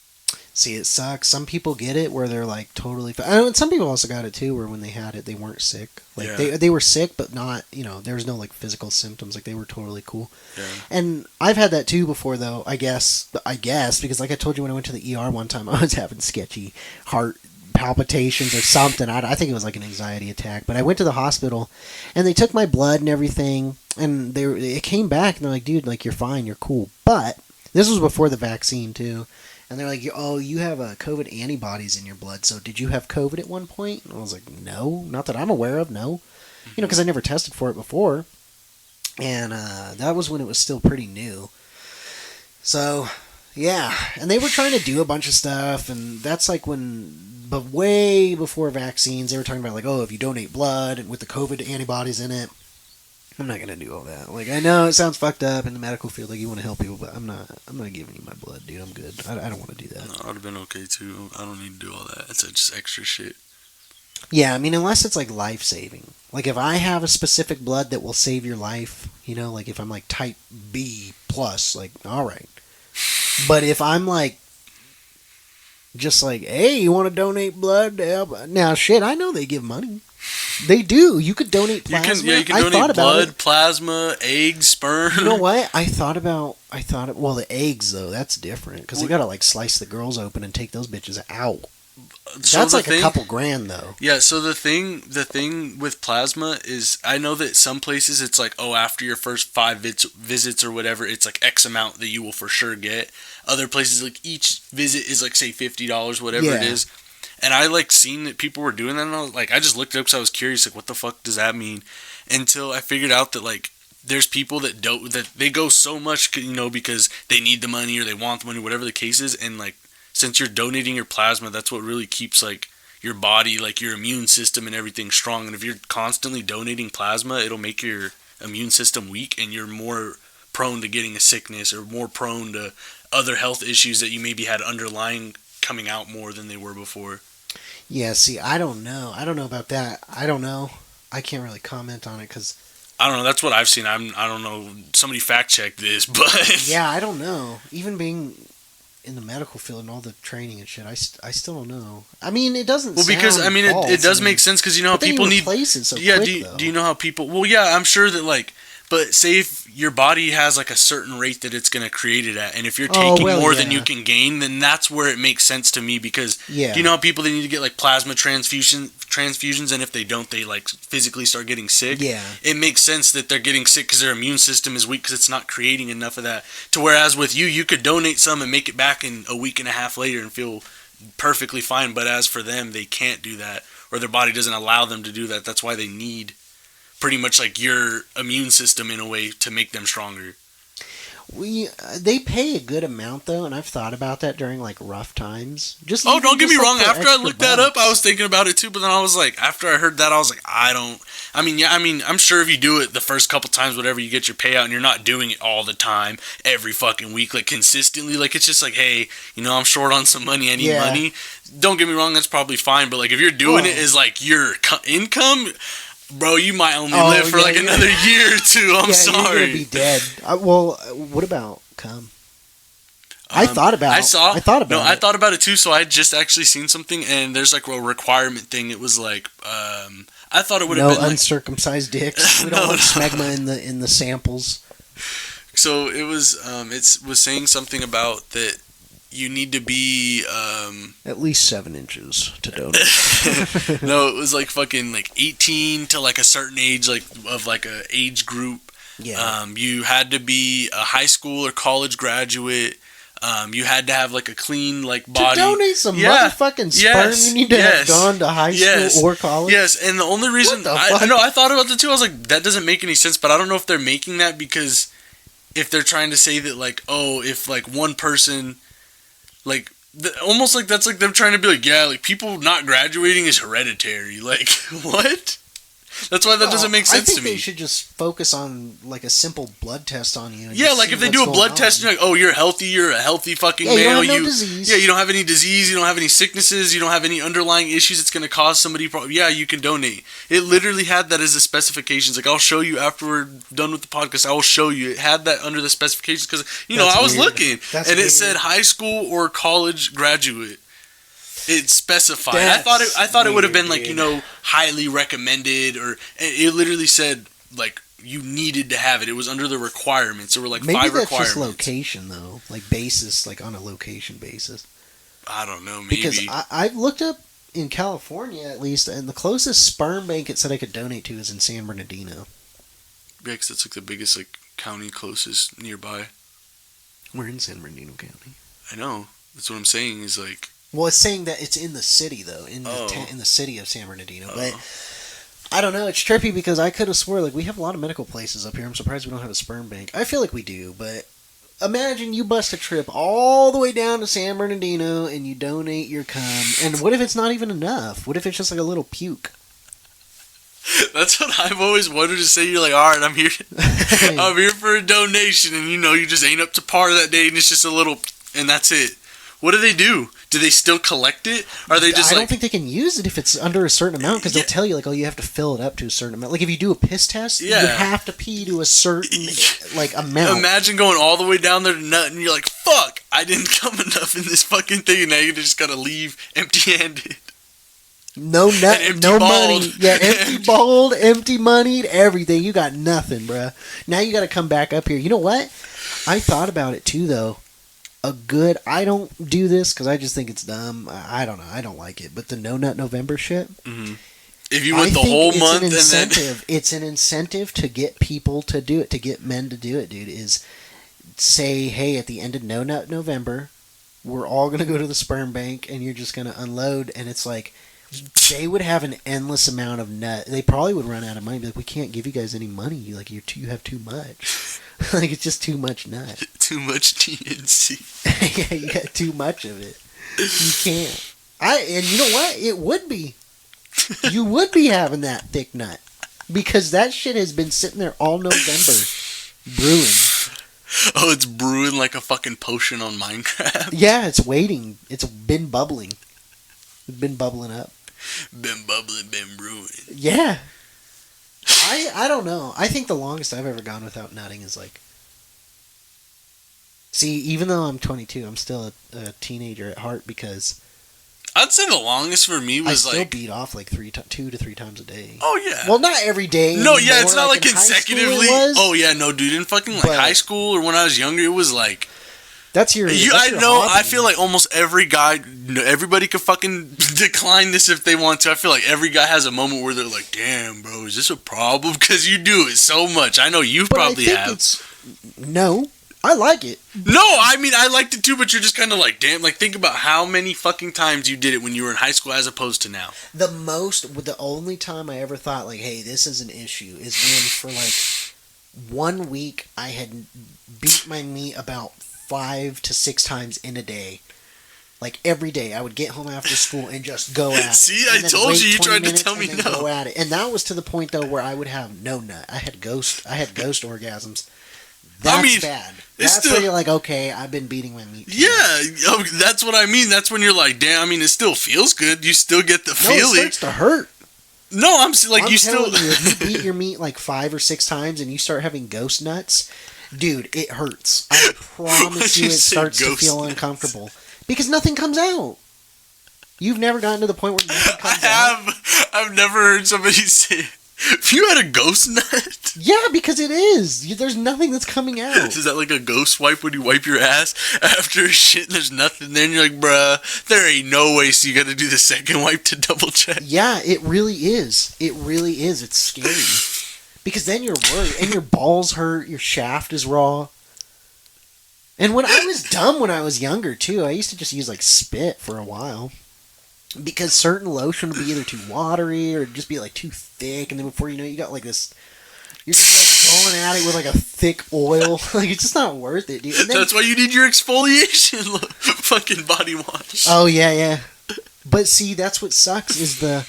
See, it sucks. Some people get it where they're like totally. And some people also got it too, where when they had it, they weren't sick. Like they were sick, but not. There was no like physical symptoms. Like they were totally cool. Yeah. And I've had that too before, though. I guess because like I told you when I went to the ER one time, I was having sketchy heart palpitations or something. I think it was like an anxiety attack. But I went to the hospital, and they took my blood and everything, and it came back, and they're like, dude, like you're fine, you're cool. But this was before the vaccine too. And they're like, oh, you have COVID antibodies in your blood. So did you have COVID at one point? And I was like, no, not that I'm aware of, no. Because I never tested for it before. And that was when it was still pretty new. So, yeah. And they were trying to do a bunch of stuff. And that's like but way before vaccines, they were talking about like, oh, if you donate blood and with the COVID antibodies in it. I'm not gonna do all that. Like I know it sounds fucked up in the medical field, like you want to help people, but I'm not giving you my blood, dude. I'm good. I don't want to do that. No, I'd have been okay too. I don't need to do all that. It's just extra shit. Yeah, I mean, unless it's like life saving. Like if I have a specific blood that will save your life, like if I'm like type B plus, like all right. But if I'm like just like, hey, you want to donate blood to help? Now, shit, I know they give money. They do. You could donate plasma. You can donate blood, plasma, eggs, sperm. You know what? Well, the eggs, though, that's different. Because they got to, like, slice the girls open and take those bitches out. That's like a couple grand, though. Yeah, so the thing with plasma is, I know that some places it's like, oh, after your first 5 visits or whatever, it's like X amount that you will for sure get. Other places, like, each visit is like, say, $50, whatever it is. And I, like, seen that people were doing that, and I was like, I just looked it up because I was curious, like, what the fuck does that mean? Until I figured out that, like, there's people that they go so much, because they need the money or they want the money, whatever the case is, and, like, since you're donating your plasma, that's what really keeps, like, your body, like, your immune system and everything strong. And if you're constantly donating plasma, it'll make your immune system weak, and you're more prone to getting a sickness or more prone to other health issues that you maybe had underlying coming out more than they were before. Yeah, see, I don't know. I don't know about that. I don't know. I can't really comment on it because... I don't know. That's what I've seen. I don't know. Somebody fact check this, but... Yeah, I don't know. Even being... in the medical field and all the training and shit, I still don't know. I mean, it doesn't. Well, because I mean, it does make sense because you know how people need. Replace it so yeah. Quick, do you know how people? Well, yeah, I'm sure that like. But say if your body has like a certain rate that it's going to create it at, and if you're taking more than you can gain, then that's where it makes sense to me because do you know how people they need to get like plasma transfusions, and if they don't, they like physically start getting sick. Yeah, it makes sense that they're getting sick because their immune system is weak because it's not creating enough of that. To whereas with you could donate some and make it back in a week and a half later and feel perfectly fine. But as for them, they can't do that, or their body doesn't allow them to do that. That's why they need pretty much like your immune system in a way to make them stronger. They pay a good amount though, and I've thought about that during like rough times. Don't get me wrong. After I looked that up, I was thinking about it too. But then I was like, after I heard that, I was like, I'm sure if you do it the first couple times, whatever, you get your payout, and you're not doing it all the time, every fucking week, like consistently. Like it's just like, hey, I'm short on some money. I need money. Don't get me wrong. That's probably fine. But like if you're doing it as like your income. Bro, you might only live for like another year or two. I'm sorry. You're gonna be dead. Well, what about cum? I thought about it too. So I just actually seen something, and there's like a requirement thing. It was like, I thought it would have been uncircumcised dicks. We don't want smegma in the samples. So it was, it was saying something about that. You need to be at least 7 inches to donate. No, it was like fucking like 18 to like a certain age, like of like a age group. Yeah. You had to be a high school or college graduate. You had to have like a clean like body. To donate some motherfucking sperm, you need to have gone to high school or college. Yes, and the only reason I thought about it too. I was like, that doesn't make any sense. But I don't know if they're making that because if they're trying to say that like, oh, if like one person. Like, almost like that's like them trying to be like, yeah, like people not graduating is hereditary. Like, what? That's why that doesn't make sense to me. I think they should just focus on like a simple blood test on you. Yeah, like if they do a blood test, and you're like, oh, you're healthy, you're a healthy fucking male. You don't have no disease. Yeah, you don't have any disease, you don't have any sicknesses, you don't have any underlying issues that's going to cause somebody yeah, you can donate. It literally had that as the specifications. Like, I'll show you after we're done with the podcast. I will show you. It had that under the specifications because, I was looking. And it said high school or college graduate. It specified. I thought it would have been like, highly recommended, or it literally said like you needed to have it. It was under the requirements. There were like 5 requirements. Maybe that's just location though, like basis, like on a location basis. I don't know. Maybe because I've looked up in California at least, and the closest sperm bank it said I could donate to is in San Bernardino. Yeah, because that's like the biggest like county closest nearby. We're in San Bernardino County. I know. That's what I'm saying. Is like. Well, it's saying that it's in the city, though, in the city of San Bernardino. But I don't know. It's trippy because I could have swore, like, we have a lot of medical places up here. I'm surprised we don't have a sperm bank. I feel like we do, but imagine you bust a trip all the way down to San Bernardino and you donate your cum. And what if it's not even enough? What if it's just like a little puke? That's what I've always wanted to say. You're like, all right, I'm here. I'm here for a donation, and you just ain't up to par that day, and it's just a little, and that's it. What do they do? Do they still collect it? Are they just? I don't think they can use it if it's under a certain amount because they'll tell you like, oh, you have to fill it up to a certain amount. Like if you do a piss test, you have to pee to a certain like amount. Imagine going all the way down there to nut, and you're like, fuck, I didn't come enough in this fucking thing, and now you just gotta leave empty-handed. No nut, no money. Yeah, empty bowled, empty moneyed, everything. You got nothing, bruh. Now you gotta come back up here. You know what? I thought about it too, though. I don't do this because I just think it's dumb. I don't know. I don't like it. But the No Nut November shit. Mm-hmm. If you went the whole month, it's an incentive to get people to do it, to get men to do it, dude. Is say, hey, at the end of No Nut November, we're all gonna go to the sperm bank, and you're just gonna unload, and it's like they would have an endless amount of nut. They probably would run out of money. Be like, we can't give you guys any money. Like you have too much. Like it's just too much nut. Too much TNC. Yeah, you got too much of it. You can't. And you know what? It would be. You would be having that thick nut because that shit has been sitting there all November, brewing. Oh, it's brewing like a fucking potion on Minecraft. Yeah, it's waiting. It's been bubbling. It's been bubbling up. Been bubbling, been brewing. Yeah. I don't know. I think the longest I've ever gone without nutting is like See, even though I'm 22, I'm still a teenager at heart because I'd say the longest for me I was still like beat off like 2 to 3 times a day. Oh yeah. Well, not every day. No, anymore. yeah, it's not like in high school consecutively. it was, Oh yeah, no, dude. In fucking like high school or when I was younger, it was like that's your. I know. Hobby. I feel like almost every guy, everybody could fucking decline this if they want to. I feel like every guy has a moment where they're like, "Damn, bro, is this a problem?" Because you do it so much. I know you probably have. No, I like it. No, I mean I liked it too, but you're just kind of like, damn. Like think about how many fucking times you did it when you were in high school as opposed to now. The only time I ever thought like, "Hey, this is an issue," is when for like 1 week I had beat my meat about 5 to 6 times in a day. Like every day, I would get home after school and just go at it. See, I told you. You tried to tell me no. Go at it, and that was to the point though where I would have no nut. I had ghost orgasms. That's bad. That's still, where you're like, okay, I've been beating my meat. Yeah, that's what I mean. That's when you're like, damn. I mean, it still feels good. You still get the feeling. It starts to hurt. No, I'm you still. You, if you beat your meat like 5 or 6 times and you start having ghost nuts, dude, it hurts. I promise you, it starts to feel uncomfortable because nothing comes out. You've never gotten to the point where nothing comes out. I've never heard somebody say, "If you had a ghost nut." Yeah, because it is. There's nothing that's coming out. Is that like a ghost wipe when you wipe your ass after shit and there's nothing there and you're like, bruh, there ain't no way, so you gotta do the second wipe to double check? Yeah, it really is. It really is. It's scary. Because then you're worried and your balls hurt, your shaft is raw. And when I was dumb when I was younger too, I used to just use like spit for a while. Because certain lotion would be either too watery or just be like too thick, and then before you know it, you got like this. You're just like going at it with like a thick oil. Like it's just not worth it, dude. That's why you need your exfoliation fucking body wash. Oh yeah. But see, that's what sucks is the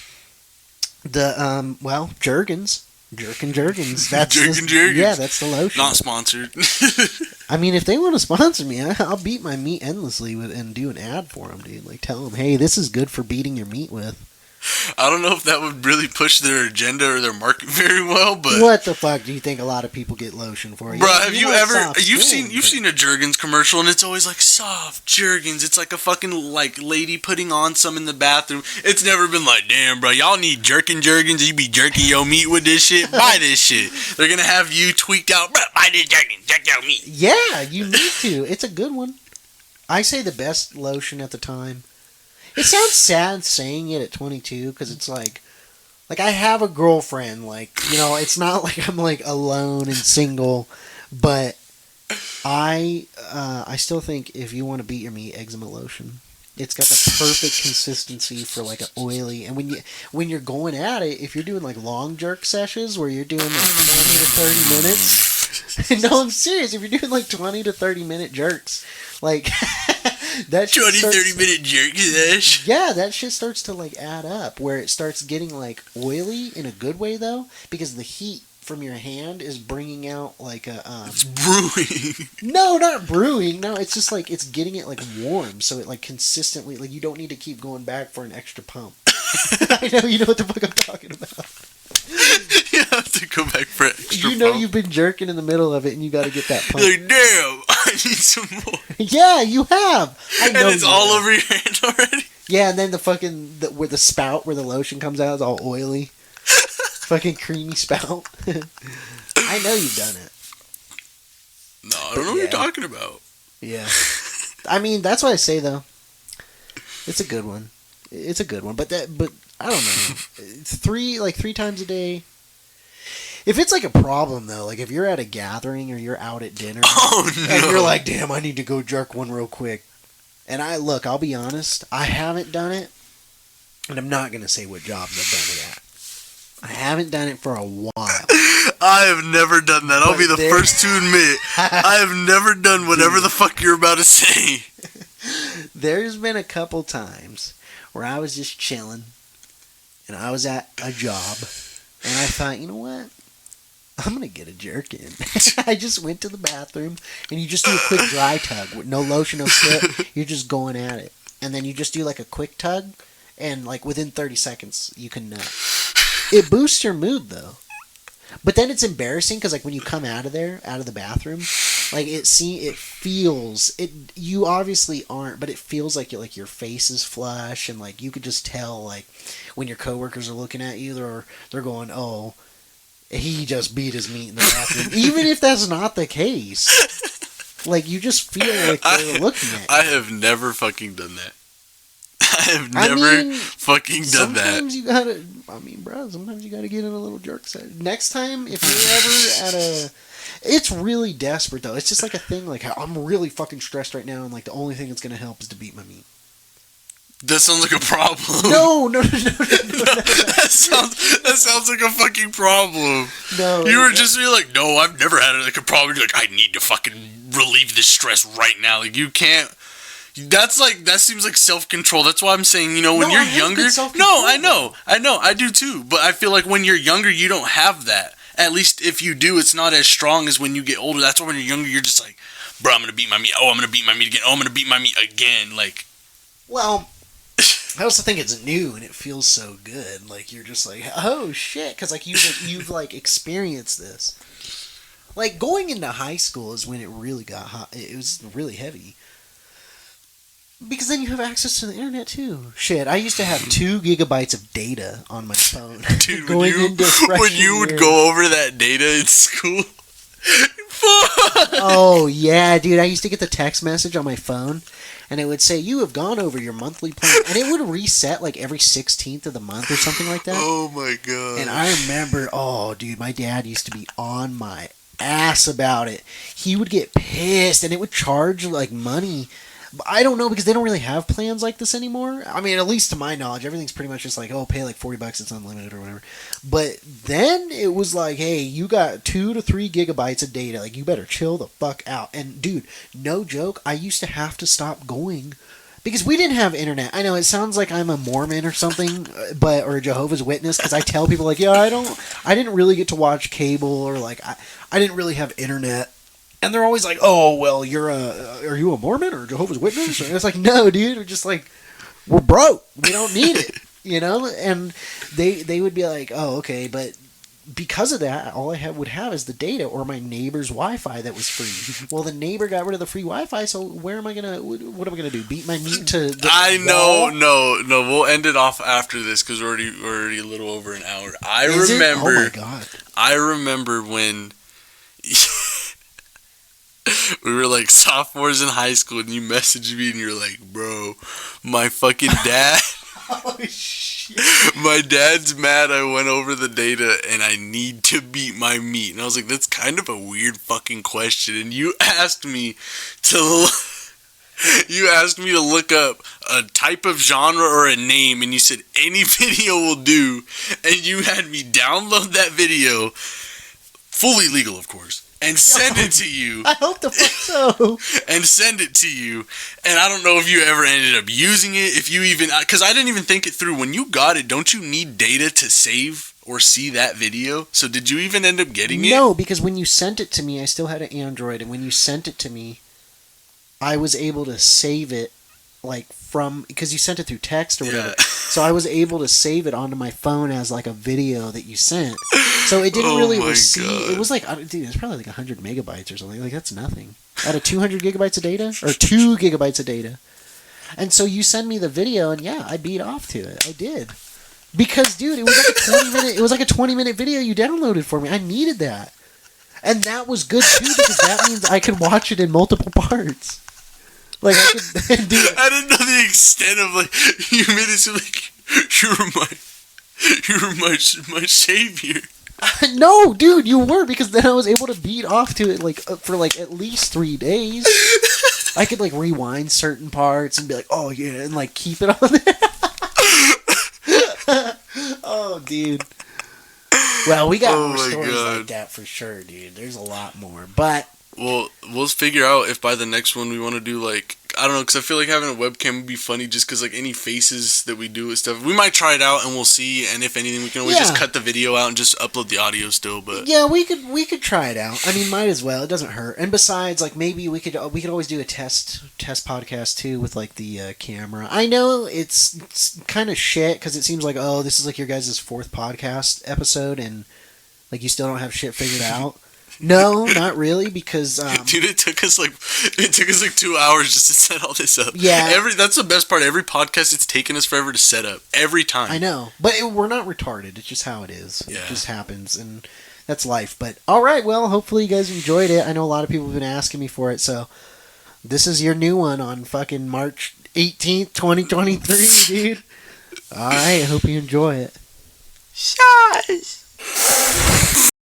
Jergens. Jergens. That's Jergens. Yeah, that's the lotion. Not sponsored. I mean, if they want to sponsor me, I'll beat my meat endlessly and do an ad for them, dude. Like, tell them, hey, this is good for beating your meat with. I don't know if that would really push their agenda or their market very well, but what the fuck do you think a lot of people get lotion for? Bro, have you ever you've seen a Jergens commercial and it's always like soft Jergens. It's like a fucking like lady putting on some in the bathroom. It's never been like, damn, bro, y'all need Jergens. You be jerking your meat with this shit. Buy this shit. They're gonna have you tweaked out. Bro, buy this Jergens. Jerk your meat. Yeah, you need to. It's a good one. I say the best lotion at the time. It sounds sad saying it at 22 because it's like I have a girlfriend. Like, you know, it's not like I'm like alone and single, but I still think if you want to beat your meat, eczema lotion. It's got the perfect consistency for like an oily. And when you're going at it, if you're doing like long jerk sessions where you're doing like 20 to 30 minutes. No, I'm serious. If you're doing like 20 to 30 minute jerks, like that 20-30 minute jerk sesh. Yeah, that shit starts to like add up where it starts getting like oily in a good way though, because the heat from your hand is bringing out like a it's brewing. No, not brewing. No, it's just like it's getting it like warm, so it like consistently like you don't need to keep going back for an extra pump. I know you know what the fuck I'm talking about. You have to go back for extra. You know pump. You've been jerking in the middle of it, and you got to get that pump. Like, damn, I need some more. Yeah, you have. I know. And it's all over your hand already. Yeah, and then the fucking where the spout where the lotion comes out is all oily. Fucking creamy spout. I know you've done it. No, I don't know what you're talking about. Yeah. I mean, that's what I say though. It's a good one. It's a good one, but I don't know. It's three times a day. If it's like a problem though, like if you're at a gathering or you're out at dinner, and you're like, damn, I need to go jerk one real quick. And I'll be honest, I haven't done it, and I'm not gonna say what jobs I've done it at. I haven't done it for a while. I have never done that. I'll be the first to admit. I have never done whatever the fuck you're about to say. There's been a couple times where I was just chilling, and I was at a job, and I thought, you know what? I'm going to get a jerk in. I just went to the bathroom, and you just do a quick dry tug with no lotion, no spit. You're just going at it. And then you just do like a quick tug, and like within 30 seconds, you can nut. It boosts your mood, though. But then it's embarrassing, because like when you come out of the bathroom, Like it feels it. You obviously aren't, but it feels like your face is flush, and like you could just tell like when your coworkers are looking at you, they're going, "Oh, he just beat his meat in the bathroom," even if that's not the case. Like you just feel like they're looking at you. I have never fucking done that. I have never fucking done that. Sometimes you gotta. I mean, bro. Sometimes you gotta get in a little jerk set. Next time, if you're ever at a. It's really desperate though. It's just like a thing. Like I'm really fucking stressed right now, and like the only thing that's gonna help is to beat my meat. That sounds like a problem. No. That sounds like a fucking problem. No. You were just be like, no, I've never had like a problem. You're like, I need to fucking relieve this stress right now. Like you can't. That seems like self-control. That's why I'm saying, when you're younger. No, I know, I do too. But I feel like when you're younger, you don't have that. At least if you do, it's not as strong as when you get older. That's why when you're younger, you're just like, bro, I'm gonna beat my meat. Oh, I'm gonna beat my meat again. Oh, I'm gonna beat my meat again. Like, well, I also think it's new and it feels so good. Like you're just like, oh shit, because like you've like experienced this. Like going into high school is when it really got hot. It was really heavy. Because then you have access to the internet too. Shit, I used to have 2 gigabytes of data on my phone. Dude, when you would go over that data in school. Oh yeah, dude! I used to get the text message on my phone, and it would say you have gone over your monthly plan, and it would reset like every 16th of the month or something like that. Oh my god! And I remember, dude, my dad used to be on my ass about it. He would get pissed, and it would charge like money. I don't know because they don't really have plans like this anymore. I mean, at least to my knowledge, everything's pretty much just like, pay like $40, it's unlimited or whatever. But then it was like, hey, you got 2 to 3 gigabytes of data. Like, you better chill the fuck out. And dude, no joke, I used to have to stop going because we didn't have internet. I know it sounds like I'm a Mormon or something, or a Jehovah's Witness because I tell people like, I didn't really get to watch cable or like I didn't really have internet. And they're always like, "Oh, well, are you a Mormon or Jehovah's Witness?" And it's like, "No, dude, we're just like, we're broke. We don't need it, And they would be like, "Oh, okay," but because of that, all I would have is the data or my neighbor's Wi-Fi that was free. Well, the neighbor got rid of the free Wi-Fi, so what am I gonna do? Beat my meat to the know, wall? no. We'll end it off after this because we're already a little over an hour. Is it? Oh my god! I remember when. We were like sophomores in high school and you messaged me and you're like, bro, my fucking dad. Oh shit. My dad's mad I went over the data and I need to beat my meat. And I was like, that's kind of a weird fucking question. And you asked me to look up a type of genre or a name and you said any video will do. And you had me download that video, fully legal of course. And send it to you. I hope the fuck so. And send it to you. And I don't know if you ever ended up using it. If you even... Because I didn't even think it through. When you got it, don't you need data to save or see that video? So did you even end up getting it? No, because when you sent it to me, I still had an Android. And when you sent it to me, I was able to save it like from... Because you sent it through text or whatever. Yeah. So I was able to save it onto my phone as like a video that you sent. So it didn't really receive. God. It was like, dude, it's probably like 100 megabytes or something. Like that's nothing. Out of 200 gigabytes of data, or 2 gigabytes of data. And so you send me the video, and yeah, I beat off to it. I did because, dude, it was like a 20-minute. It was like a 20-minute video you downloaded for me. I needed that, and that was good too because that means I could watch it in multiple parts. Like I could do it. I didn't know the extent of like you made it so like you were my savior. No, dude, you were because then I was able to beat off to it like for like at least 3 days. I could like rewind certain parts and be like, oh yeah, and like keep it on there. Oh, dude. Well, we got more stories like that for sure, dude. There's a lot more, but. Well, we'll figure out if by the next one we want to do, like, I don't know, because I feel like having a webcam would be funny just because, like, any faces that we do and stuff, we might try it out and we'll see, and if anything, we can always just cut the video out and just upload the audio still, but... Yeah, we could try it out. I mean, might as well. It doesn't hurt. And besides, like, maybe we could always do a test podcast, too, with, like, the camera. I know it's kind of shit, because it seems like, this is, like, your guys' 4th podcast episode, and, like, you still don't have shit figured out. No, not really, because Dude, it took us like 2 hours just to set all this up. Yeah. That's the best part. Every podcast, it's taken us forever to set up. Every time. I know, but we're not retarded. It's just how it is. Yeah. It just happens, and that's life. But all right, well, hopefully you guys enjoyed it. I know a lot of people have been asking me for it, so this is your new one on fucking March 18th, 2023, dude. All right, I hope you enjoy it. Shush.